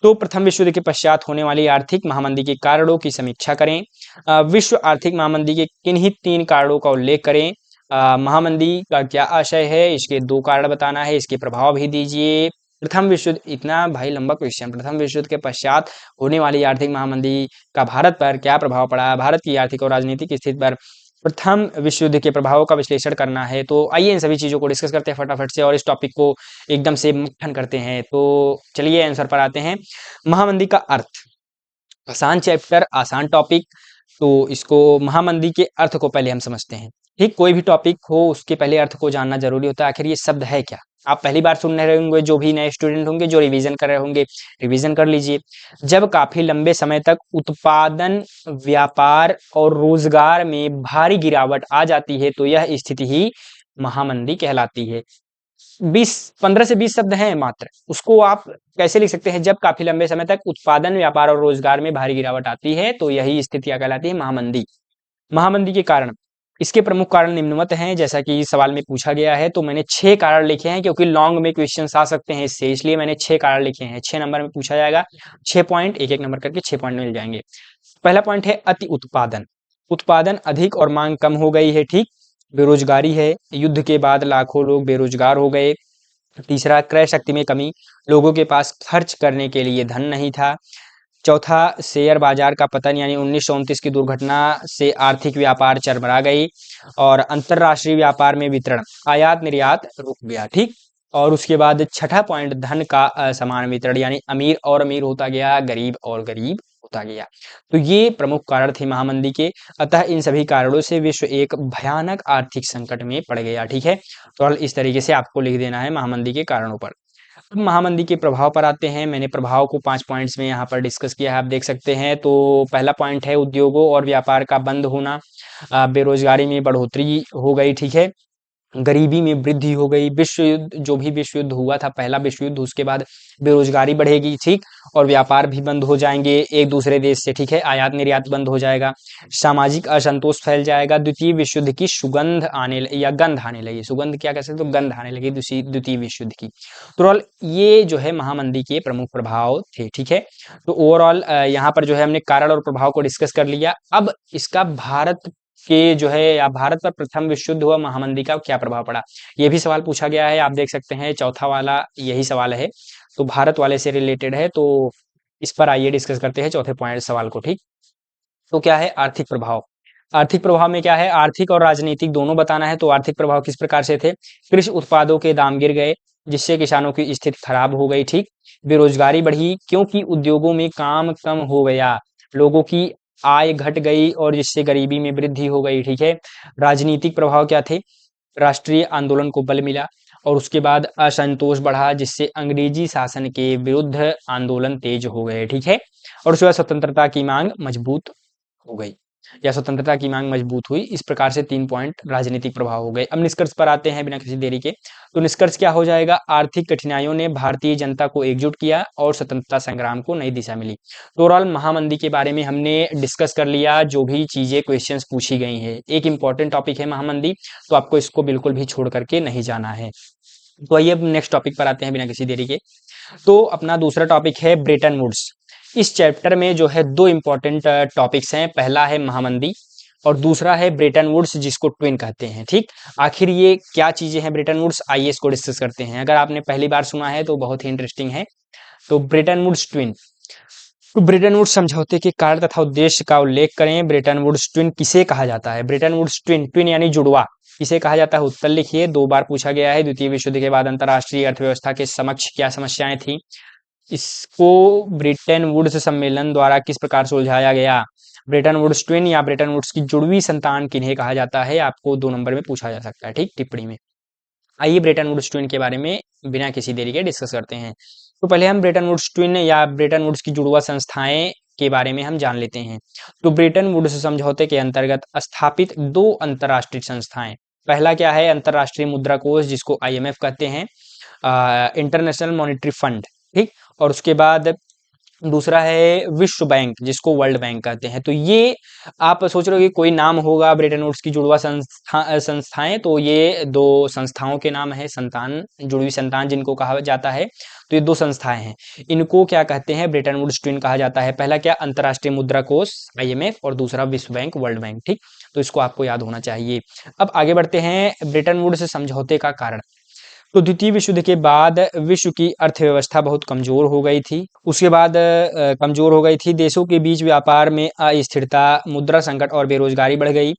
तो प्रथम विश्व युद्ध के पश्चात होने वाली आर्थिक महामंदी के कारणों की समीक्षा करें। विश्व आर्थिक महामंदी के किन्हीं 3 कारणों का उल्लेख करें। महामंदी का क्या आशय है, इसके 2 कारण बताना है, इसके प्रभाव भी दीजिए। प्रथम विश्व युद्ध, इतना भाई लंबा क्वेश्चन, प्रथम विश्व युद्ध के पश्चात होने वाली आर्थिक महामंदी का भारत पर क्या प्रभाव पड़ा, भारत की आर्थिक और राजनीतिक स्थिति पर प्रथम विश्व युद्ध के प्रभावों का विश्लेषण करना है। तो आइए इन सभी चीज़ों को डिस्कस करते हैं फटाफट से और इस टॉपिक को एकदम से मक्खन करते हैं। तो चलिए आंसर पर आते हैं। महामंदी का अर्थ, आसान चैप्टर, आसान टॉपिक, तो इसको महामंदी के अर्थ को पहले हम समझते हैं। ठीक, कोई भी टॉपिक हो उसके पहले अर्थ को जानना जरूरी होता है, आखिर ये शब्द है क्या। आप पहली बार सुन रहे होंगे, जो भी नए स्टूडेंट होंगे जो रिवीजन कर रहे होंगे, रिवीजन कर लीजिए। जब काफी लंबे समय तक उत्पादन, व्यापार और रोजगार में भारी गिरावट आ जाती है तो यह स्थिति ही महामंदी कहलाती है। 15 से 20 शब्द हैं मात्र, उसको आप कैसे लिख सकते हैं, जब काफी लंबे समय तक उत्पादन, व्यापार और रोजगार में भारी गिरावट आती है तो यही स्थिति क्या कहलाती है, महामंदी। महामंदी के कारण, इसके प्रमुख कारण निम्नवत हैं, जैसा कि इस सवाल में पूछा गया है। तो मैंने 6 कारण लिखे हैं, क्योंकि लॉन्ग में क्वेश्चंस आ सकते हैं इससे, इसलिए मैंने 6 कारण लिखे हैं। 6 नंबर में पूछा जाएगा, 6 पॉइंट, एक एक नंबर करके 6 पॉइंट मिल जाएंगे। पहला पॉइंट है अति उत्पादन, उत्पादन अधिक और मांग कम हो गई है। ठीक, बेरोजगारी है, युद्ध के बाद लाखों लोग बेरोजगार हो गए। तीसरा, क्रय शक्ति में कमी, लोगों के पास खर्च करने के लिए धन नहीं था। चौथा, शेयर बाजार का पतन, यानी 1929 की दुर्घटना से आर्थिक व्यापार चरमरा गई और अंतरराष्ट्रीय व्यापार में वितरण, आयात निर्यात रुक गया। ठीक, और उसके बाद छठा पॉइंट, धन का असमान वितरण, यानी अमीर और अमीर होता गया, गरीब और गरीब होता गया। तो ये प्रमुख कारण थे महामंदी के। अतः इन सभी कारणों से विश्व एक भयानक आर्थिक संकट में पड़ गया। ठीक है, तो इस तरीके से आपको लिख देना है महामंदी के कारणों पर। अब महामंदी के प्रभाव पर आते हैं। मैंने प्रभाव को 5 पॉइंट्स में यहाँ पर डिस्कस किया है, आप देख सकते हैं। तो पहला पॉइंट है उद्योगों और व्यापार का बंद होना, बेरोजगारी में बढ़ोतरी हो गई। ठीक है, गरीबी में वृद्धि हो गई। विश्व युद्ध, जो भी विश्व युद्ध हुआ था, पहला विश्व युद्ध, उसके बाद बेरोजगारी बढ़ेगी। ठीक, और व्यापार भी बंद हो जाएंगे एक दूसरे देश से। ठीक है, आयात निर्यात बंद हो जाएगा, सामाजिक असंतोष फैल जाएगा, द्वितीय विश्व युद्ध की सुगंध आने या गंध आने लगी, सुगंध क्या कह सकते, तो गंध आने लगी द्वितीय विश्व युद्ध की। तो ओवरऑल ये जो है महामंदी के प्रमुख प्रभाव थे। ठीक है, तो ओवरऑल यहाँ पर जो है हमने कारण और प्रभाव को डिस्कस कर लिया। अब इसका भारत के जो है, या भारत पर प्रथम विश्व युद्ध हुआ, महामंदी का क्या प्रभाव पड़ा, ये भी सवाल पूछा गया है। आप देख सकते हैं चौथा वाला यही सवाल है, तो भारत वाले से रिलेटेड है। तो इस पर आइए डिस्कस करते हैं चौथे पॉइंट सवाल को। ठीक, तो क्या है आर्थिक प्रभाव, आर्थिक प्रभाव में क्या है, आर्थिक और राजनीतिक दोनों बताना है। तो आर्थिक प्रभाव किस प्रकार से थे, कृषि उत्पादों के दाम गिर गए जिससे किसानों की स्थिति खराब हो गई। ठीक, बेरोजगारी बढ़ी क्योंकि उद्योगों में काम कम हो गया, लोगों की आय घट गई और जिससे गरीबी में वृद्धि हो गई। ठीक है, राजनीतिक प्रभाव क्या थे, राष्ट्रीय आंदोलन को बल मिला और उसके बाद असंतोष बढ़ा जिससे अंग्रेजी शासन के विरुद्ध आंदोलन तेज हो गए। ठीक है, और उसके बाद स्वतंत्रता की मांग मजबूत हो गई, या स्वतंत्रता की मांग मजबूत हुई। इस प्रकार से 3 पॉइंट राजनीतिक प्रभाव हो गए। अब निष्कर्ष पर आते हैं बिना किसी देरी के। तो निष्कर्ष क्या हो जाएगा, आर्थिक कठिनाइयों ने भारतीय जनता को एकजुट किया और स्वतंत्रता संग्राम को नई दिशा मिली। तो ओवरऑल महामंदी के बारे में हमने डिस्कस कर लिया, जो भी चीजें क्वेश्चंस पूछी गई हैं। एक इंपॉर्टेंट टॉपिक है महामंदी, तो आपको इसको बिल्कुल भी छोड़ करके नहीं जाना है। तो आइए अब नेक्स्ट टॉपिक पर आते हैं बिना किसी देरी के। तो अपना दूसरा टॉपिक है ब्रेटन वुड्स। इस चैप्टर में जो है 2 इंपॉर्टेंट टॉपिक्स हैं, पहला है महामंदी और दूसरा है ब्रेटन वुड्स, जिसको ट्विन कहते हैं। ठीक, आखिर ये क्या चीजें हैं ब्रेटन वुड्स, आइए इसको डिस्कस करते हैं। अगर आपने पहली बार सुना है तो बहुत ही इंटरेस्टिंग है। तो ब्रेटन वुड्स ट्विन, तो ब्रेटन वुड्स समझौते के कारण तथा उद्देश्य का उल्लेख करें। ब्रेटन वुड्स ट्विन किसे कहा जाता है, ब्रेटन वुड्स ट्विन, ट्विन यानी जुड़वा, किसे कहा जाता है, उत्तर लिखिए। 2 बार पूछा गया है। द्वितीय विश्व युद्ध के बाद अंतरराष्ट्रीय अर्थव्यवस्था के समक्ष क्या समस्याएं थी, इसको ब्रेटन वुड्स सम्मेलन द्वारा किस प्रकार सुलझाया गया। ब्रेटन वुड्स ट्विन या ब्रेटन वुड्स की जुड़वी संतान किन्हें कहा जाता है, आपको 2 नंबर में पूछा जा सकता है। ठीक, टिप्पणी में। आइए ब्रेटन वुड्स ट्विन के बारे में बिना किसी देरी के डिस्कस करते हैं। तो पहले हम ब्रेटन वुड्स ट्विन या ब्रेटन वुड्स की जुड़वा संस्थाएं के बारे में हम जान लेते हैं। तो ब्रेटन वुड्स समझौते के अंतर्गत स्थापित 2 अंतरराष्ट्रीय संस्थाएं, पहला क्या है, अंतरराष्ट्रीय मुद्रा कोष, जिसको IMF कहते हैं, इंटरनेशनल मॉनेटरी फंड। ठीक, और उसके बाद दूसरा है विश्व बैंक, जिसको वर्ल्ड बैंक कहते हैं। तो ये आप सोच रहे हो कि कोई नाम होगा ब्रेटन वुड्स की जुड़वा संस्थाएं, तो ये दो संस्थाओं के नाम है, संतान, जुड़वी संतान जिनको कहा जाता है। तो ये दो संस्थाएं हैं, इनको क्या कहते हैं, ब्रेटन वुड्स ट्विन कहा जाता है। पहला क्या, अंतर्राष्ट्रीय मुद्रा कोष IMF, और दूसरा विश्व बैंक, वर्ल्ड बैंक। ठीक, तो इसको आपको याद होना चाहिए। अब आगे बढ़ते हैं, ब्रेटन वुड्स समझौते का कारण। तो द्वितीय विश्व युद्ध के बाद विश्व की अर्थव्यवस्था बहुत कमजोर हो गई थी। उसके बाद कमजोर हो गई थी, देशों के बीच व्यापार में अस्थिरता, मुद्रा संकट और बेरोजगारी बढ़ गई।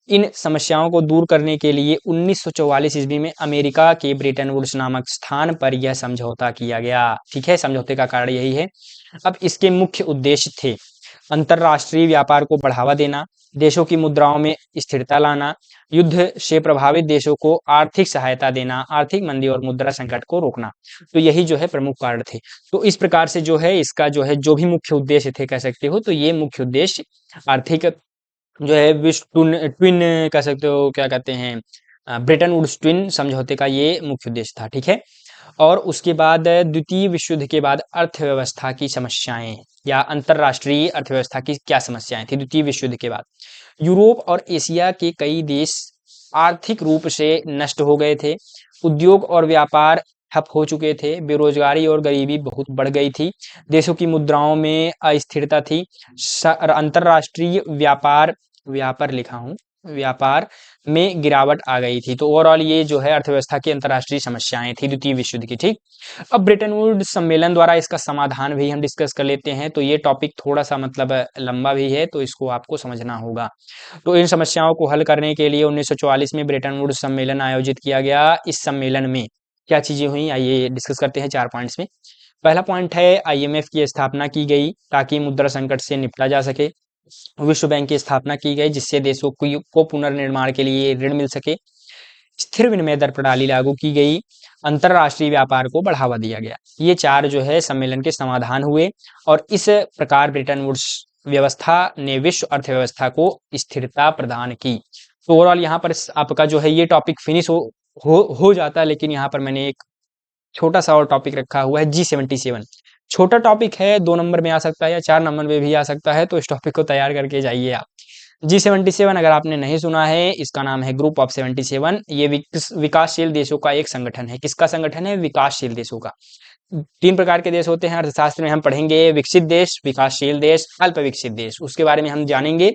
इन समस्याओं को दूर करने के लिए 1944 ईस्वी में अमेरिका के ब्रेटन वुड्स नामक स्थान पर यह समझौता किया गया। ठीक है, समझौते का कारण यही है। अब इसके मुख्य उद्देश्य थे, अंतर्राष्ट्रीय व्यापार को बढ़ावा देना, देशों की मुद्राओं में स्थिरता लाना, युद्ध से प्रभावित देशों को आर्थिक सहायता देना, आर्थिक मंदी और मुद्रा संकट को रोकना। तो यही जो है प्रमुख कारण थे। तो इस प्रकार से जो है इसका जो है जो भी मुख्य उद्देश्य थे कह सकते हो, तो ये मुख्य उद्देश्य आर्थिक जो है विश्व ट्विन ट्विन कह सकते हो, क्या कहते हैं, ब्रेटन वुड्स ट्विन समझौते का ये मुख्य उद्देश्य था। ठीक है, और उसके बाद द्वितीय विश्व युद्ध के बाद अर्थव्यवस्था की समस्याएं या अंतरराष्ट्रीय अर्थव्यवस्था की क्या समस्याएं थी द्वितीय विश्व युद्ध के बाद। यूरोप और एशिया के कई देश आर्थिक रूप से नष्ट हो गए थे, उद्योग और व्यापार ठप हो चुके थे, बेरोजगारी और गरीबी बहुत बढ़ गई थी, देशों की मुद्राओं में अस्थिरता थी, अंतरराष्ट्रीय व्यापार व्यापार लिखा हूँ व्यापार में गिरावट आ गई थी। तो ओवरऑल ये जो है अर्थव्यवस्था की अंतरराष्ट्रीय समस्याएं थी द्वितीय विश्व युद्ध की। ठीक, अब ब्रेटन वुड्स सम्मेलन द्वारा इसका समाधान भी हम डिस्कस कर लेते हैं। तो ये टॉपिक थोड़ा सा मतलब लंबा भी है, तो इसको आपको समझना होगा। तो इन समस्याओं को हल करने के लिए 1944 में ब्रेटन वुड्स सम्मेलन आयोजित किया गया। इस सम्मेलन में क्या चीजें हुई, आइए डिस्कस करते हैं 4 पॉइंट्स में। पहला पॉइंट है, IMF की स्थापना की गई ताकि मुद्रा संकट से निपटा जा सके। विश्व बैंक की स्थापना की गई जिससे देशों को पुनर्निर्माण के लिए ऋण मिल सके। स्थिर विनिमय दर प्रणाली लागू की गई, अंतरराष्ट्रीय व्यापार को बढ़ावा दिया गया। ये चार जो है सम्मेलन के समाधान हुए, और इस प्रकार ब्रेटन वुड्स व्यवस्था ने विश्व अर्थव्यवस्था को स्थिरता प्रदान की। तो ओवरऑल यहाँ पर आपका जो है ये टॉपिक फिनिश हो जाता है, लेकिन यहाँ पर मैंने एक छोटा सा और टॉपिक रखा हुआ है, G77। छोटा टॉपिक है, 2 नंबर में आ सकता है या 4 नंबर में भी आ सकता है, तो इस टॉपिक को तैयार करके जाइए आप। G77 अगर आपने नहीं सुना है, इसका नाम है ग्रुप ऑफ 77। ये विकासशील देशों का एक संगठन है। किसका संगठन है? विकासशील देशों का। 3 प्रकार के देश होते हैं अर्थशास्त्र में, हम पढ़ेंगे विकसित देश, विकासशील देश, अल्प विकसित देश, उसके बारे में हम जानेंगे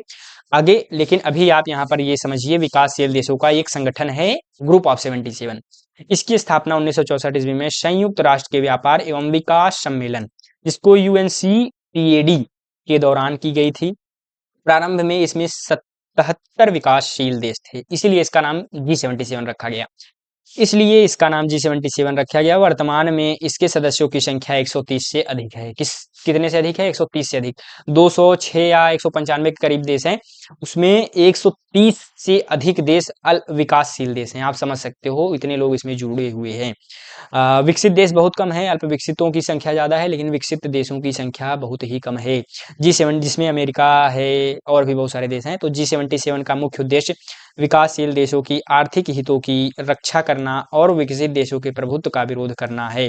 आगे। लेकिन अभी आप यहाँ पर ये समझिए, विकासशील देशों का एक संगठन है ग्रुप ऑफ 77। इसकी स्थापना 1964 ईस्वी में संयुक्त राष्ट्र के व्यापार एवं विकास सम्मेलन, जिसको UNCTAD के दौरान की गई थी। प्रारंभ में इसमें 77 विकासशील देश थे, इसीलिए इसका नाम G77 रखा गया। वर्तमान में इसके सदस्यों की संख्या 130 से अधिक है। कितने से अधिक है? 130 से अधिक। 206 या 195 के करीब देश हैं, उसमें 130 से अधिक देश विकासशील देश हैं। आप समझ सकते हो, इतने लोग इसमें जुड़े हुए हैं। विकसित देश बहुत कम है, अल्प विकसितों की संख्या ज्यादा है, लेकिन विकसित देशों की संख्या बहुत ही कम है। G7 जिसमें अमेरिका है और भी बहुत सारे देश हैं। तो G77 का मुख्य उद्देश्य विकासशील देशों की आर्थिक हितों की रक्षा करना और विकसित देशों के प्रभुत्व का विरोध करना है।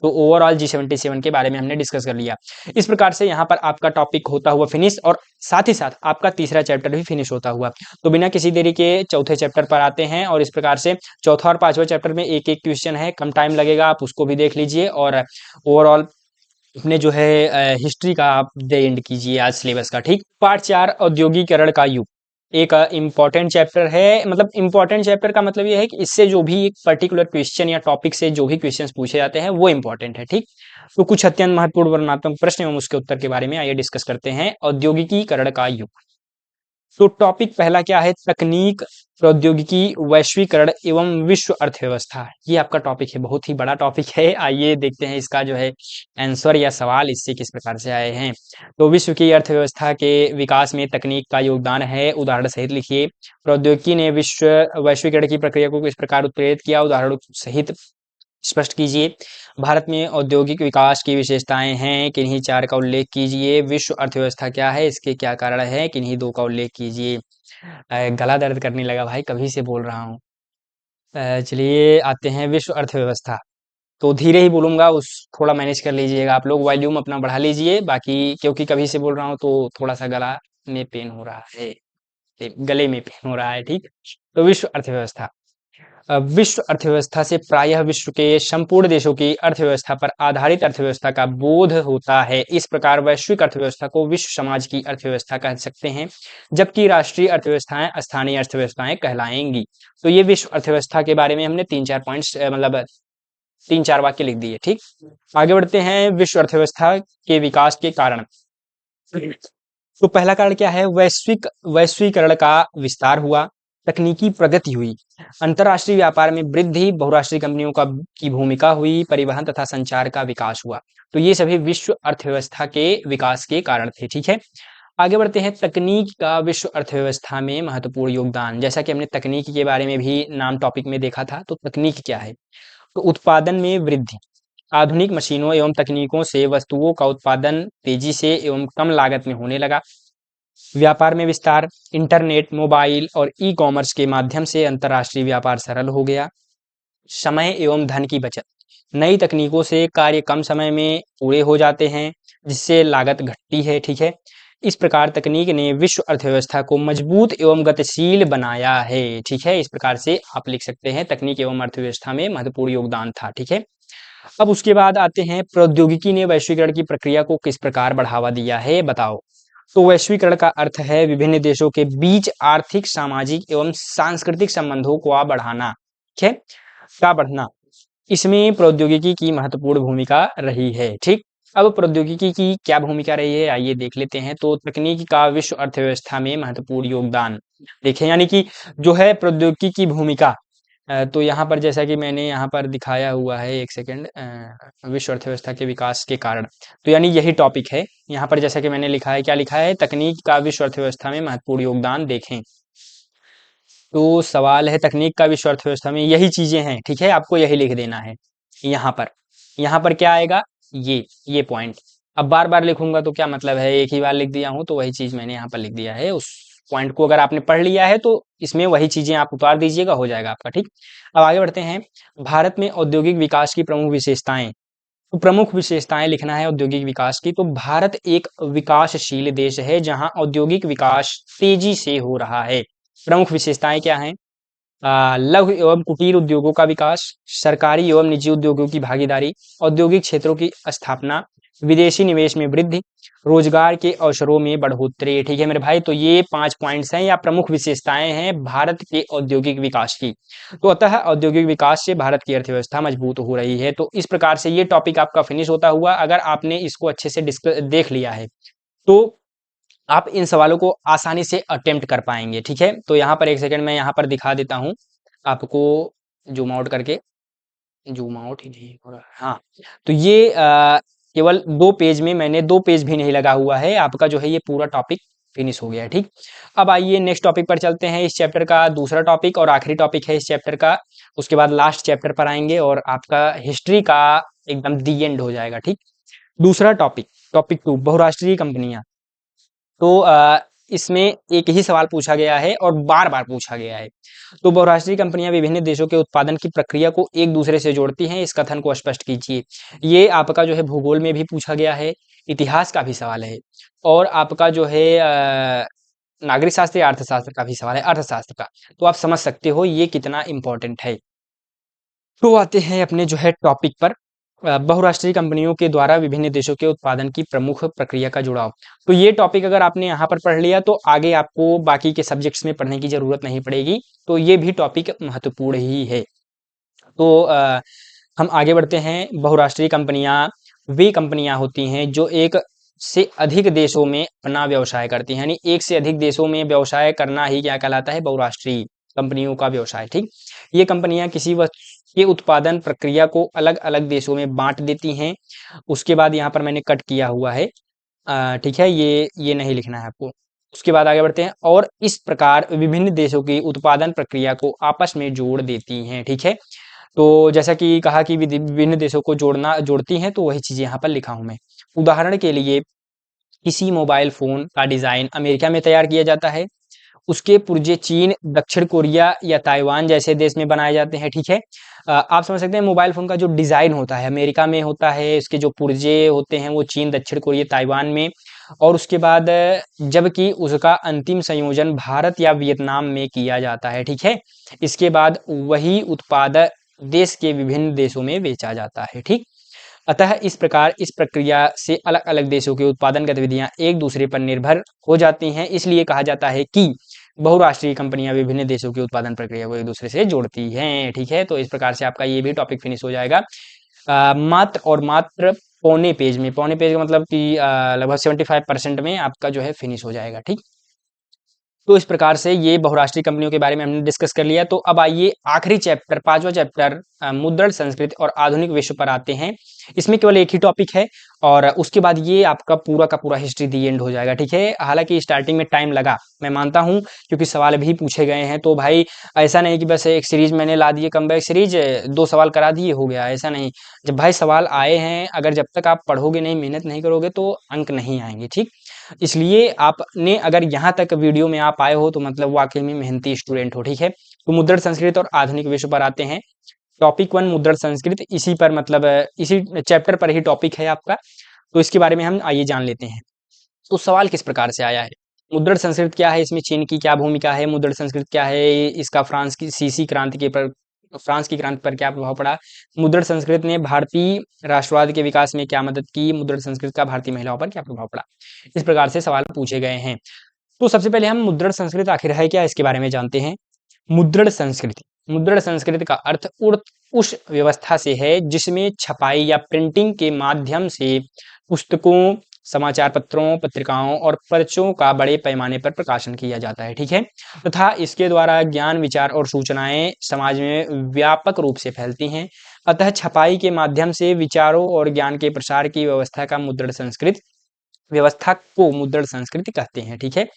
तो ओवरऑल G77 के बारे में हमने डिस्कस कर लिया। इस प्रकार से यहाँ पर आपका टॉपिक होता हुआ फिनिश, और साथ ही साथ आपका तीसरा चैप्टर भी फिनिश होता हुआ। तो बिना किसी देरी के चौथे चैप्टर पर आते हैं, और इस प्रकार से चौथा और पांचवा चैप्टर में एक एक क्वेश्चन है, कम टाइम लगेगा, आप उसको भी देख लीजिए। और ओवरऑल अपने जो है हिस्ट्री का आप डे एंड कीजिए आज सिलेबस का। ठीक, पार्ट 4 औद्योगिकरण का युग एक इम्पॉर्टेंट चैप्टर है। मतलब इम्पॉर्टेंट चैप्टर का मतलब ये है कि इससे जो भी एक पर्टिकुलर क्वेश्चन या टॉपिक से जो भी क्वेश्चंस पूछे जाते हैं वो इम्पॉर्टेंट है। ठीक, तो कुछ अत्यंत महत्वपूर्ण वर्णनात्मक प्रश्न एवं उसके उत्तर के बारे में आइए डिस्कस करते हैं। औद्योगिकीकरण का युग। तो टॉपिक पहला क्या है? तकनीक, प्रौद्योगिकी, वैश्वीकरण एवं विश्व अर्थव्यवस्था। ये आपका टॉपिक है, बहुत ही बड़ा टॉपिक है। आइए देखते हैं इसका जो है आंसर या सवाल इससे किस प्रकार से आए हैं। तो विश्व की अर्थव्यवस्था के विकास में तकनीक का योगदान है, उदाहरण सहित लिखिए। प्रौद्योगिकी ने वैश्वीकरण की प्रक्रिया को किस प्रकार उत्प्रेरित किया, उदाहरण सहित स्पष्ट कीजिए। भारत में औद्योगिक विकास की विशेषताएं हैं, किन्हीं 4 का उल्लेख कीजिए। विश्व अर्थव्यवस्था क्या है, इसके क्या कारण है, किन्हीं 2 का उल्लेख कीजिए। गला दर्द करने लगा भाई, कभी से बोल रहा हूँ। चलिए आते हैं विश्व अर्थव्यवस्था। तो धीरे ही बोलूँगा, उस थोड़ा मैनेज कर लीजिएगा आप लोग, वॉल्यूम अपना बढ़ा लीजिए, बाकी क्योंकि कभी से बोल रहा हूँ तो थोड़ा-सा गला में पेन हो रहा है, गले में पेन हो रहा है, ठीक? तो विश्व अर्थव्यवस्था। विश्व अर्थव्यवस्था से प्रायः विश्व के संपूर्ण देशों की अर्थव्यवस्था पर आधारित अर्थव्यवस्था का बोध होता है। इस प्रकार वैश्विक अर्थव्यवस्था को विश्व समाज की अर्थव्यवस्था कह सकते हैं, जबकि राष्ट्रीय अर्थव्यवस्थाएं स्थानीय अर्थव्यवस्थाएं कहलाएंगी। तो ये विश्व अर्थव्यवस्था के बारे में हमने 3-4 पॉइंट्स मतलब 3-4 वाक्य लिख दिए, ठीक? आगे बढ़ते हैं विश्व अर्थव्यवस्था के विकास के कारण। तो पहला कारण क्या है? वैश्वीकरण का विस्तार हुआ, तकनीकी प्रगति हुई, अंतर्राष्ट्रीय व्यापार में वृद्धि, बहुराष्ट्रीय कंपनियों का की भूमिका हुई, परिवहन तथा संचार का विकास हुआ। तो ये सभी विश्व अर्थव्यवस्था के विकास के कारण थे, ठीक है? आगे बढ़ते हैं तकनीक का विश्व अर्थव्यवस्था में महत्वपूर्ण योगदान। जैसा कि हमने तकनीक के बारे में भी नाम टॉपिक में देखा था, तो तकनीक क्या है? तो उत्पादन में वृद्धि, आधुनिक मशीनों एवं तकनीकों से वस्तुओं का उत्पादन तेजी से एवं कम लागत में होने लगा। व्यापार में विस्तार, इंटरनेट, मोबाइल और ई-कॉमर्स के माध्यम से अंतर्राष्ट्रीय व्यापार सरल हो गया। समय एवं धन की बचत, नई तकनीकों से कार्य कम समय में पूरे हो जाते हैं, जिससे लागत घटती है, ठीक है? इस प्रकार तकनीक ने विश्व अर्थव्यवस्था को मजबूत एवं गतिशील बनाया है, ठीक है? इस प्रकार से आप लिख सकते हैं तकनीक एवं अर्थव्यवस्था में महत्वपूर्ण योगदान था, ठीक है? अब उसके बाद आते हैं प्रौद्योगिकी ने वैश्वीकरण की प्रक्रिया को किस प्रकार बढ़ावा दिया है, बताओ? तो वैश्वीकरण का अर्थ है विभिन्न देशों के बीच आर्थिक, सामाजिक एवं सांस्कृतिक संबंधों को बढ़ाना, ठीक है? का बढ़ना। इसमें प्रौद्योगिकी की महत्वपूर्ण भूमिका रही है, ठीक? अब प्रौद्योगिकी की क्या भूमिका रही है, आइए देख लेते हैं। तो तकनीक का विश्व अर्थव्यवस्था में महत्वपूर्ण योगदान। देखें, यानी कि जो है प्रौद्योगिकी की भूमिका, तो यहाँ पर जैसा कि मैंने यहाँ पर दिखाया हुआ है, एक सेकंड, विश्व अर्थव्यवस्था के विकास के कारण। तो यानी यही टॉपिक है। यहाँ पर जैसा कि मैंने लिखा है, क्या लिखा है? तकनीक का विश्व अर्थव्यवस्था में महत्वपूर्ण योगदान देखें। तो सवाल है तकनीक का विश्व अर्थव्यवस्था में, यही चीजें हैं, ठीक है? आपको यही लिख देना है यहाँ पर। यहाँ पर क्या आएगा? ये पॉइंट। अब बार बार लिखूंगा तो क्या मतलब है? एक ही बार लिख दिया हूं तो वही चीज मैंने यहाँ पर लिख दिया है। उस पॉइंट को अगर आपने पढ़ लिया है तो इसमें वही चीजें आप उतार दीजिएगा, हो जाएगा आपका, ठीक? अब आगे बढ़ते हैं। भारत में औद्योगिक विकास की प्रमुख विशेषताएं। तो प्रमुख विशेषताएं लिखना है औद्योगिक विकास की। तो भारत एक विकासशील देश है जहां औद्योगिक विकास तेजी से हो रहा है। प्रमुख विशेषताएं क्या हैं? लघु एवं कुटीर उद्योगों का विकास, सरकारी एवं निजी उद्योगों की भागीदारी, औद्योगिक क्षेत्रों की स्थापना, विदेशी निवेश में वृद्धि, रोजगार के अवसरों में बढ़ोतरी, ठीक है मेरे भाई? तो ये 5 पॉइंट्स हैं या प्रमुख विशेषताएं हैं भारत के औद्योगिक विकास की। तो अतः औद्योगिक विकास से भारत की अर्थव्यवस्था मजबूत हो रही है। तो इस प्रकार से ये टॉपिक आपका फिनिश होता हुआ, अगर आपने इसको अच्छे से देख लिया है, तो आप इन सवालों को आसानी से अटेम्प्ट कर पाएंगे, ठीक है? तो यहाँ पर एक सेकंड मैं यहाँ पर दिखा देता हूँ आपको, जूम आउट करके। जूम आउट ही नहीं हो रहा, हाँ। तो ये केवल 2 पेज में, मैंने 2 पेज भी नहीं लगा हुआ है, आपका जो है ये पूरा टॉपिक फिनिश हो गया है, ठीक? अब आइए नेक्स्ट टॉपिक पर चलते हैं। इस चैप्टर का दूसरा टॉपिक और आखिरी टॉपिक है इस चैप्टर का। उसके बाद लास्ट चैप्टर पर आएंगे और आपका हिस्ट्री का एकदम दी एंड हो जाएगा, ठीक? दूसरा टॉपिक, टॉपिक 2, बहुराष्ट्रीय कंपनियां। तो इसमें एक ही सवाल पूछा गया है और बार-बार पूछा गया है। तो बहुराष्ट्रीय कंपनियां विभिन्न देशों के उत्पादन की प्रक्रिया को एक दूसरे से जोड़ती हैं, इस कथन को स्पष्ट कीजिए। ये आपका जो है भूगोल में भी पूछा गया है, इतिहास का भी सवाल है और आपका जो है नागरिक शास्त्र या अर्थशास्त्र का भी सवाल है, अर्थशास्त्र का। तो आप समझ सकते हो ये कितना इम्पोर्टेंट है। तो आते हैं अपने जो है टॉपिक पर, बहुराष्ट्रीय कंपनियों के द्वारा विभिन्न देशों के उत्पादन की प्रमुख प्रक्रिया का जुड़ाव। तो ये टॉपिक अगर आपने यहाँ पर पढ़ लिया तो आगे आपको बाकी के सब्जेक्ट्स में पढ़ने की जरूरत नहीं पड़ेगी। तो ये भी टॉपिक महत्वपूर्ण ही है। तो हम आगे बढ़ते हैं। बहुराष्ट्रीय कंपनियां वे कंपनियां होती हैं जो एक से अधिक देशों में अपना व्यवसाय करती हैं, यानी एक से अधिक देशों में व्यवसाय करना ही क्या कहलाता है? बहुराष्ट्रीय कंपनियों का व्यवसाय, ठीक? ये कंपनियां किसी वस्तु के उत्पादन प्रक्रिया को अलग अलग देशों में बांट देती हैं। उसके बाद यहाँ पर मैंने कट किया हुआ है, ठीक है? ये नहीं लिखना है आपको। उसके बाद आगे बढ़ते हैं। और इस प्रकार विभिन्न देशों की उत्पादन प्रक्रिया को आपस में जोड़ देती हैं, ठीक है? तो जैसा कि कहा कि विभिन्न देशों को जोड़ती हैं, तो वही चीज़ यहाँ पर लिखा हूँ मैं। उदाहरण के लिए किसी मोबाइल फ़ोन का डिज़ाइन अमेरिका में तैयार किया जाता है, उसके पुर्जे चीन, दक्षिण कोरिया या ताइवान जैसे देश में बनाए जाते हैं, ठीक है। आप समझ सकते हैं मोबाइल फ़ोन का जो डिज़ाइन होता है अमेरिका में होता है, इसके जो पुर्जे होते हैं वो चीन, दक्षिण कोरिया, ताइवान में, और उसके बाद जबकि उसका अंतिम संयोजन भारत या वियतनाम में किया जाता है, ठीक है। इसके बाद वही उत्पाद देश के विभिन्न देशों में बेचा जाता है, ठीक। अतः इस प्रकार इस प्रक्रिया से अलग-अलग देशों की उत्पादन गतिविधियां एक दूसरे पर निर्भर हो जाती हैं। इसलिए कहा जाता है कि बहुराष्ट्रीय कंपनियां विभिन्न देशों की उत्पादन प्रक्रिया को एक दूसरे से जोड़ती हैं, ठीक है। तो इस प्रकार से आपका ये भी टॉपिक फिनिश हो जाएगा मात्र और मात्र पौने पेज में। पौने पेज का मतलब कि लगभग 75% में आपका जो है फिनिश हो जाएगा, ठीक। तो इस प्रकार से ये बहुराष्ट्रीय कंपनियों के बारे में हमने डिस्कस कर लिया। तो अब आइए आखिरी चैप्टर, पांचवा चैप्टर मुद्रण संस्कृति और आधुनिक विश्व पर आते हैं। इसमें केवल एक ही टॉपिक है और उसके बाद ये आपका पूरा का पूरा हिस्ट्री दी एंड हो जाएगा, ठीक है। हालांकि स्टार्टिंग में टाइम लगा, मैं मानता हूँ, क्योंकि सवाल भी पूछे गए हैं। तो भाई ऐसा नहीं कि बस एक सीरीज मैंने ला दिए, कम बैक सीरीज 2 सवाल करा दिए हो गया, ऐसा नहीं। जब भाई सवाल आए हैं, अगर जब तक आप पढ़ोगे नहीं, मेहनत नहीं करोगे तो अंक नहीं आएंगे, ठीक। इसलिए आपने अगर यहाँ तक वीडियो में आप आए हो तो मतलब वाकई में मेहनती स्टूडेंट हो, ठीक है। तो मुद्रण संस्कृत और आधुनिक विश्व पर आते हैं। टॉपिक 1 मुद्रण संस्कृत, इसी पर मतलब इसी चैप्टर पर ही टॉपिक है आपका। तो इसके बारे में हम आइए जान लेते हैं। तो सवाल किस प्रकार से आया है, मुद्रण संस्कृत क्या है, इसमें चीन की क्या भूमिका है, मुद्रण संस्कृत क्या है, इसका फ्रांस की सीसी क्रांति के पर फ्रांस की क्रांति पर क्या प्रभाव पड़ा, मुद्रण संस्कृत ने भारतीय राष्ट्रवाद के विकास में क्या मदद की, मुद्रण संस्कृत का भारतीय महिलाओं पर क्या प्रभाव पड़ा। इस प्रकार से सवाल पूछे गए हैं। तो सबसे पहले हम मुद्रण संस्कृत आखिर है क्या, इसके बारे में जानते हैं। मुद्रण संस्कृति, मुद्रण संस्कृति का अर्थ उस व्यवस्था से है जिसमें छपाई या प्रिंटिंग के माध्यम से पुस्तकों, समाचार पत्रों, पत्रिकाओं और पर्चों का बड़े पैमाने पर प्रकाशन किया जाता है, ठीक है। तथा इसके द्वारा ज्ञान, विचार और सूचनाएं समाज में व्यापक रूप से फैलती हैं। अतः छपाई के माध्यम से विचारों और ज्ञान के प्रसार की व्यवस्था को मुद्रण संस्कृति कहते हैं, ठीक है।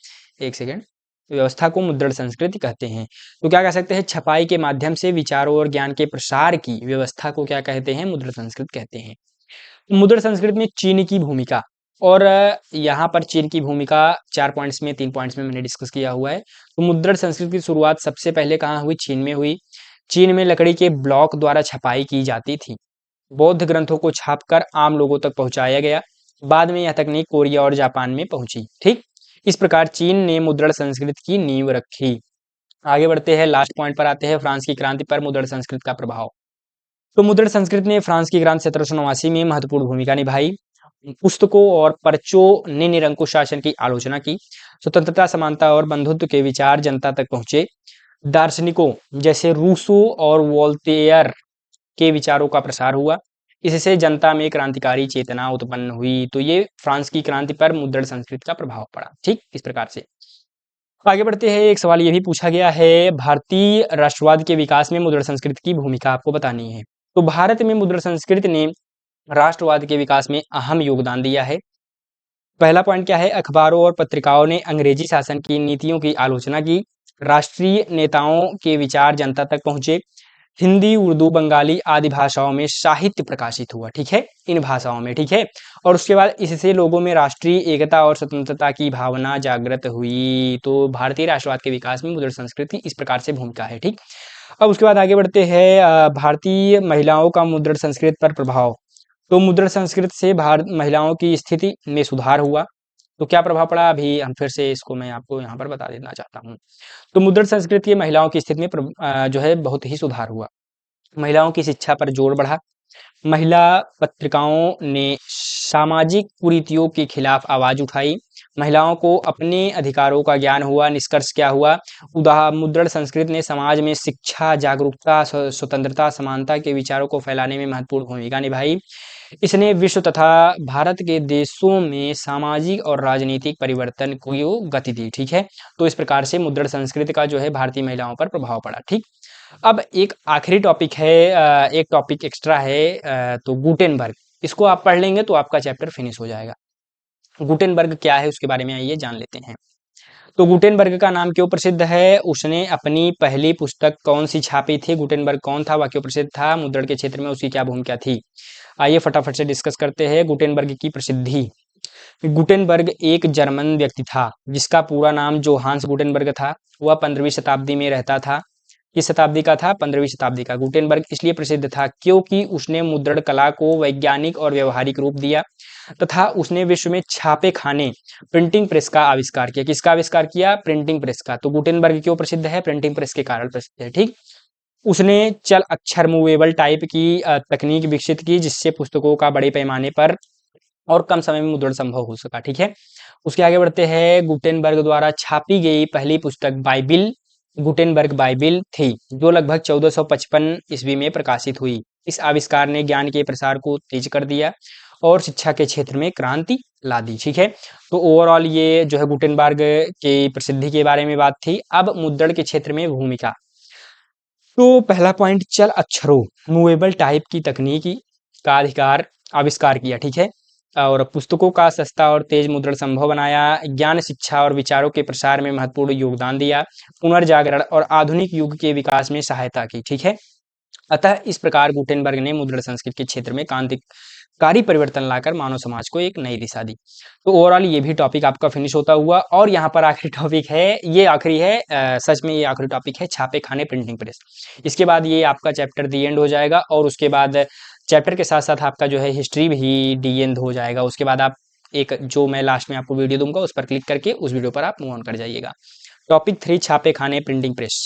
एक सेकेंड, व्यवस्था को मुद्रण संस्कृति कहते हैं। तो क्या कह सकते हैं, छपाई के माध्यम से विचारों और ज्ञान के प्रसार की व्यवस्था को क्या कहते हैं, मुद्रण संस्कृत कहते हैं। मुद्रण संस्कृत में चीन की भूमिका, और यहाँ पर चीन की भूमिका 4 पॉइंट्स में, 3 पॉइंट्स में मैंने डिस्कस किया हुआ है। तो मुद्रण संस्कृत की शुरुआत सबसे पहले कहाँ हुई, चीन में हुई। चीन में लकड़ी के ब्लॉक द्वारा छपाई की जाती थी। बौद्ध ग्रंथों को छापकर आम लोगों तक पहुंचाया गया। बाद में यह तकनीक कोरिया और जापान में पहुंची, ठीक। इस प्रकार चीन ने मुद्रण संस्कृत की नींव रखी। आगे बढ़ते हैं, लास्ट पॉइंट पर आते हैं, फ्रांस की क्रांति पर मुद्रण संस्कृत का प्रभाव। तो मुद्रण संस्कृत ने फ्रांस की क्रांति 1789 में महत्वपूर्ण भूमिका निभाई। पुस्तकों और पर्चों ने निरंकुश शासन की आलोचना की। स्वतंत्रता, समानता और बंधुत्व के विचार जनता तक पहुंचे। दार्शनिकों जैसे रूसो और वोल्टेयर के विचारों का प्रसार हुआ। इससे जनता में क्रांतिकारी चेतना उत्पन्न हुई। तो ये फ्रांस की क्रांति पर मुद्रण संस्कृत का प्रभाव पड़ा, ठीक। इस प्रकार से आगे बढ़ते हैं। एक सवाल ये भी पूछा गया है, भारतीय राष्ट्रवाद के विकास में मुद्रण संस्कृत की भूमिका आपको बतानी है। तो भारत में मुद्रण संस्कृत ने राष्ट्रवाद के विकास में अहम योगदान दिया है। पहला पॉइंट क्या है, अखबारों और पत्रिकाओं ने अंग्रेजी शासन की नीतियों की आलोचना की। राष्ट्रीय नेताओं के विचार जनता तक पहुंचे। हिंदी, उर्दू, बंगाली आदि भाषाओं में साहित्य प्रकाशित हुआ, ठीक है, इन भाषाओं में, ठीक है। और उसके बाद इससे लोगों में राष्ट्रीय एकता और स्वतंत्रता की भावना जागृत हुई। तो भारतीय राष्ट्रवाद के विकास में मुद्रण संस्कृति इस प्रकार से भूमिका है, ठीक। अब उसके बाद आगे बढ़ते हैं, भारतीय महिलाओं का मुद्रण संस्कृत पर प्रभाव। तो मुद्रण संस्कृत से भारत महिलाओं की स्थिति में सुधार हुआ। तो क्या प्रभाव पड़ा, अभी हम फिर से इसको मैं आपको यहाँ पर बता देना चाहता हूँ। तो मुद्रण संस्कृत की महिलाओं की स्थिति में जो है बहुत ही सुधार हुआ। महिलाओं की शिक्षा पर जोर बढ़ा। महिला पत्रिकाओं ने सामाजिक कुरीतियों के खिलाफ आवाज उठाई। महिलाओं को अपने अधिकारों का ज्ञान हुआ। निष्कर्ष क्या हुआ, मुद्रण संस्कृत ने समाज में शिक्षा, जागरूकता, स्वतंत्रता, समानता के विचारों को फैलाने में महत्वपूर्ण भूमिका निभाई। इसने विश्व तथा भारत के देशों में सामाजिक और राजनीतिक परिवर्तन को गति दी, ठीक है। तो इस प्रकार से मुद्रण संस्कृति का जो है भारतीय महिलाओं पर प्रभाव पड़ा, ठीक। अब एक आखिरी टॉपिक है, एक टॉपिक एक्स्ट्रा है, तो गुटेनबर्ग, इसको आप पढ़ लेंगे तो आपका चैप्टर फिनिश हो जाएगा। गुटेनबर्ग क्या है उसके बारे में आइए जान लेते हैं। तो गुटेनबर्ग का नाम क्यों प्रसिद्ध है, उसने अपनी पहली पुस्तक कौन सी छापी थी, गुटेनबर्ग कौन था, वह क्यों प्रसिद्ध था, मुद्रण के क्षेत्र में उसकी क्या भूमिका थी। आइए फटाफट से डिस्कस करते हैं गुटेनबर्ग की प्रसिद्धि। गुटेनबर्ग एक जर्मन व्यक्ति था जिसका पूरा नाम जोहान्स गुटेनबर्ग था। वह 15वीं शताब्दी में रहता था। किस शताब्दी का था? 15वीं शताब्दी का। गुटेनबर्ग इसलिए प्रसिद्ध था क्योंकि उसने मुद्रण कला को वैज्ञानिक और व्यवहारिक रूप दिया तथा उसने विश्व में छापे खाने प्रिंटिंग प्रेस का आविष्कार किया। किसका आविष्कार किया? प्रिंटिंग प्रेस का। तो गुटेनबर्ग क्यों प्रसिद्ध है? प्रिंटिंग प्रेस के कारण प्रसिद्ध है। ठीक। उसने चल अक्षर मूवेबल टाइप की तकनीक विकसित की जिससे पुस्तकों का बड़े पैमाने पर और कम समय में मुद्रण संभव हो सका। ठीक है। उसके आगे बढ़ते हैं। गुटेनबर्ग द्वारा छापी गई पहली पुस्तक बाइबिल गुटेनबर्ग बाइबिल थी जो लगभग 1455 ईस्वी में प्रकाशित हुई। इस आविष्कार ने ज्ञान के प्रसार को तेज कर दिया और शिक्षा के क्षेत्र में क्रांति ला दी। ठीक है। तो ओवरऑल ये जो है गुटेनबर्ग की प्रसिद्धि के बारे में बात थी। अब मुद्रण के क्षेत्र में भूमिका। तो पहला पॉइंट, चल अक्षरों मूवेबल टाइप की तकनीकी का आविष्कार किया। ठीक है। और पुस्तकों का सस्ता और तेज मुद्रण संभव बनाया। ज्ञान, शिक्षा और विचारों के प्रसार में महत्वपूर्ण योगदान दिया। पुनर्जागरण और आधुनिक युग के विकास में सहायता की। ठीक है। अतः इस प्रकार गुटेनबर्ग ने मुद्रण संस्कृति के क्षेत्र में क्रांतिकारी परिवर्तन लाकर मानव समाज को एक नई दिशा दी। तो ओवरऑल ये भी टॉपिक आपका फिनिश होता हुआ और यहाँ पर आखिरी टॉपिक है, ये आखिरी है, सच में ये आखिरी टॉपिक है, छापे खाने प्रिंटिंग प्रेस। इसके बाद ये आपका चैप्टर दी एंड हो जाएगा और उसके बाद चैप्टर के साथ साथ आपका जो है हिस्ट्री भी डी एंड हो जाएगा। उसके बाद आप एक जो मैं लास्ट में आपको वीडियो दूंगा उस पर क्लिक करके उस वीडियो पर आप मूव ऑन कर जाइएगा। टॉपिक 3, छापे खाने प्रिंटिंग प्रेस।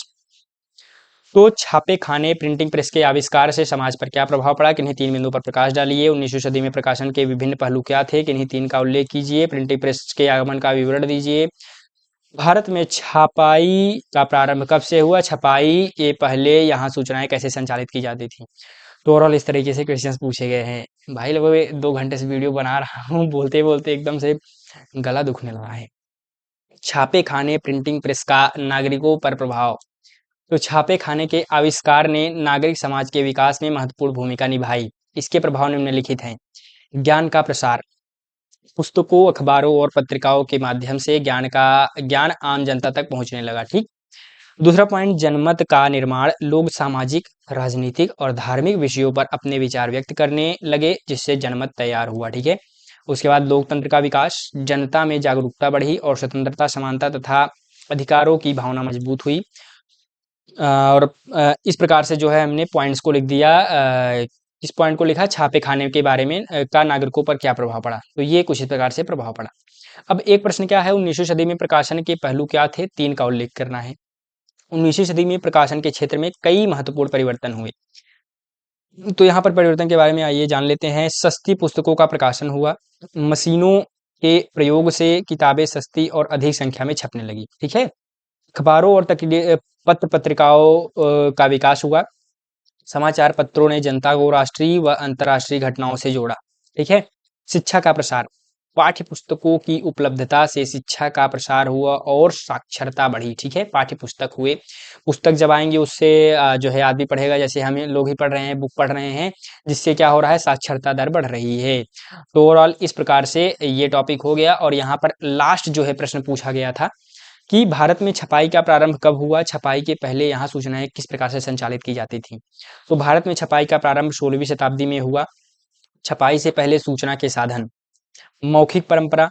तो छापे खाने प्रिंटिंग प्रेस के आविष्कार से समाज पर क्या प्रभाव पड़ा? किन्हीं 3 बिंदुओं पर प्रकाश डालिए। 19वीं सदी में प्रकाशन के विभिन्न पहलू क्या थे? किन्हीं 3 का उल्लेख कीजिए। प्रिंटिंग प्रेस के आगमन का विवरण दीजिए। भारत में छपाई का प्रारंभ कब से हुआ? छपाई के पहले यहाँ सूचनाएं कैसे संचालित की जाती थी? तो ओवरऑल इस तरीके से क्वेश्चंस पूछे गए हैं। भाई लोग 2 घंटे से वीडियो बना रहा हूँ, बोलते बोलते एकदम से गला दुखने लगा है। छापे खाने प्रिंटिंग प्रेस का नागरिकों पर प्रभाव। तो छापे खाने के आविष्कार ने नागरिक समाज के विकास में महत्वपूर्ण भूमिका निभाई। इसके प्रभाव निम्नलिखित हैं। ज्ञान का प्रसार। पुस्तकों, अखबारों और पत्रिकाओं के माध्यम से ज्ञान आम जनता तक पहुंचने लगा। ठीक। दूसरा पॉइंट, जनमत का निर्माण। लोग सामाजिक, राजनीतिक और धार्मिक विषयों पर अपने विचार व्यक्त करने लगे जिससे जनमत तैयार हुआ। ठीक है। उसके बाद लोकतंत्र का विकास। जनता में जागरूकता बढ़ी और स्वतंत्रता, समानता तथा अधिकारों की भावना मजबूत हुई। और इस प्रकार से जो है हमने पॉइंट्स को लिख दिया। इस पॉइंट को लिखा छापे खाने के बारे में का नागरिकों पर क्या प्रभाव पड़ा। तो ये कुछ इस प्रकार से प्रभाव पड़ा। अब एक प्रश्न क्या है, 19वीं सदी में प्रकाशन के पहलू क्या थे? 3 का उल्लेख करना है। 19वीं सदी में प्रकाशन के क्षेत्र में कई महत्वपूर्ण परिवर्तन हुए। तो यहाँ पर परिवर्तन के बारे में आइए जान लेते हैं। सस्ती पुस्तकों का प्रकाशन हुआ। मशीनों के प्रयोग से किताबें सस्ती और अधिक संख्या में छपने लगी। ठीक है। अखबारों और पत्र पत्रिकाओं का विकास हुआ। समाचार पत्रों ने जनता को राष्ट्रीय व अंतर्राष्ट्रीय घटनाओं से जोड़ा। ठीक है। शिक्षा का प्रसार। पाठ्य पुस्तकों की उपलब्धता से शिक्षा का प्रसार हुआ और साक्षरता बढ़ी। ठीक है। पाठ्य पुस्तक हुए। पुस्तक जब आएंगे उससे जो है आदमी पढ़ेगा, जैसे हम लोग ही पढ़ रहे हैं, बुक पढ़ रहे हैं, जिससे क्या हो रहा है? साक्षरता दर बढ़ रही है। तो ओवरऑल इस प्रकार से ये टॉपिक हो गया। और यहाँ पर लास्ट जो है प्रश्न पूछा गया था कि भारत में छपाई का प्रारंभ कब हुआ? छपाई के पहले यहाँ सूचनाएं किस प्रकार से संचालित की जाती थी? तो भारत में छपाई का प्रारंभ 16वीं शताब्दी में हुआ। छपाई से पहले सूचना के साधन, मौखिक परंपरा,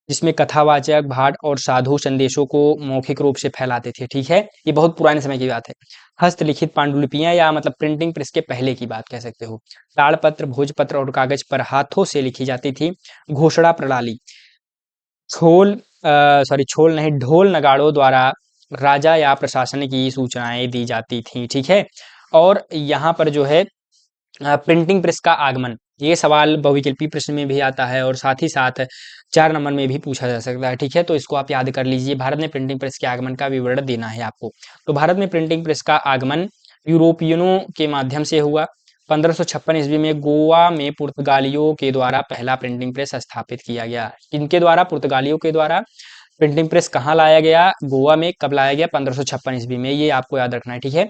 जिसमें कथावाचक, भाट और साधु संदेशों को मौखिक रूप से फैलाते थे। ठीक है। ये बहुत पुराने समय की बात है। हस्तलिखित पांडुलिपियां या मतलब प्रिंटिंग प्रेस के पहले की बात कह सकते हो। ताड़पत्र, भोजपत्र और कागज पर हाथों से लिखी जाती थी। घोषणा प्रणाली, छोल नहीं, ढोल नगाड़ों द्वारा राजा या प्रशासन की सूचनाएं दी जाती थी। ठीक है। और यहाँ पर जो है प्रिंटिंग प्रेस का आगमन, ये सवाल बहुविकल्पी प्रश्न में भी आता है और साथ ही साथ 4 नंबर में भी पूछा जा सकता है। ठीक है। तो इसको आप याद कर लीजिए। भारत में प्रिंटिंग प्रेस के आगमन का विवरण देना है आपको। तो भारत में प्रिंटिंग प्रेस का आगमन यूरोपियनों के माध्यम से हुआ। 1556 ईस्वी में गोवा में पुर्तगालियों के द्वारा पहला प्रिंटिंग प्रेस स्थापित किया गया। इनके द्वारा, पुर्तगालियों के द्वारा प्रिंटिंग प्रेस कहाँ लाया गया? गोवा में। कब लाया गया? 1556 ईस्वी में। ये आपको याद रखना है। ठीक है।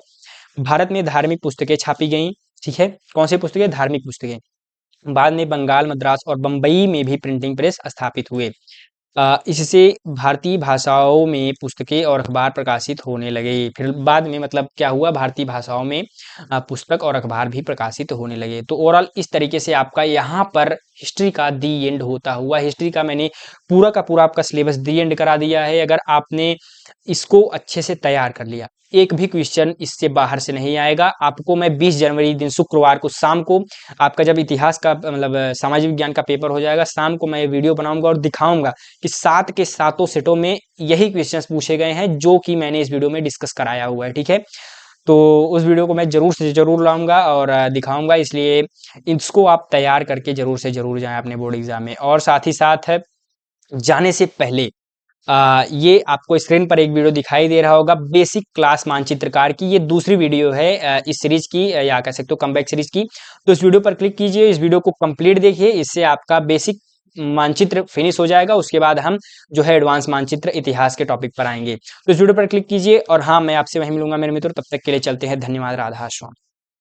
भारत में धार्मिक पुस्तकें छापी गईं। ठीक है। कौन सी पुस्तकें? धार्मिक पुस्तकें। बाद में बंगाल, मद्रास और बंबई में भी प्रिंटिंग प्रेस स्थापित हुए। इससे भारतीय भाषाओं में पुस्तकें और अखबार प्रकाशित होने लगे। फिर बाद में मतलब क्या हुआ? भारतीय भाषाओं में पुस्तक और अखबार भी प्रकाशित होने लगे। तो ओवरऑल इस तरीके से आपका यहाँ पर हिस्ट्री का दी एंड होता हुआ। हिस्ट्री का मैंने पूरा का पूरा आपका सिलेबस दी एंड करा दिया है। अगर आपने इसको अच्छे से तैयार कर लिया, एक भी क्वेश्चन इससे बाहर से नहीं आएगा। आपको मैं 20 जनवरी दिन शुक्रवार को शाम को, आपका जब इतिहास का मतलब सामाजिक विज्ञान का पेपर हो जाएगा, शाम को मैं ये वीडियो बनाऊंगा और दिखाऊंगा कि 7 के सातों सेटों में यही क्वेश्चंस पूछे गए हैं जो कि मैंने इस वीडियो में डिस्कस कराया हुआ है। ठीक है, तो उस वीडियो को मैं ज़रूर से ज़रूर लाऊँगा और दिखाऊँगा, इसलिए इसको आप तैयार करके ज़रूर से ज़रूर जाएँ अपने बोर्ड एग्ज़ाम में। और साथ ही साथ जाने से पहले ये आपको स्क्रीन पर एक वीडियो दिखाई दे रहा होगा, बेसिक क्लास मानचित्रकार की। ये दूसरी वीडियो है इस सीरीज़ की, या कह सकते हो कमबैक सीरीज़ की। तो इस वीडियो पर क्लिक कीजिए, इस वीडियो को कंप्लीट देखिए, इससे आपका बेसिक मानचित्र फिनिश हो जाएगा। उसके बाद हम जो है एडवांस मानचित्र इतिहास के टॉपिक पर आएँगे। तो इस वीडियो पर क्लिक कीजिए और हाँ, मैं आपसे वहीं मिलूँगा मेरे मित्रों, तब तक के लिए चलते हैं। धन्यवाद, राधा-श्याम।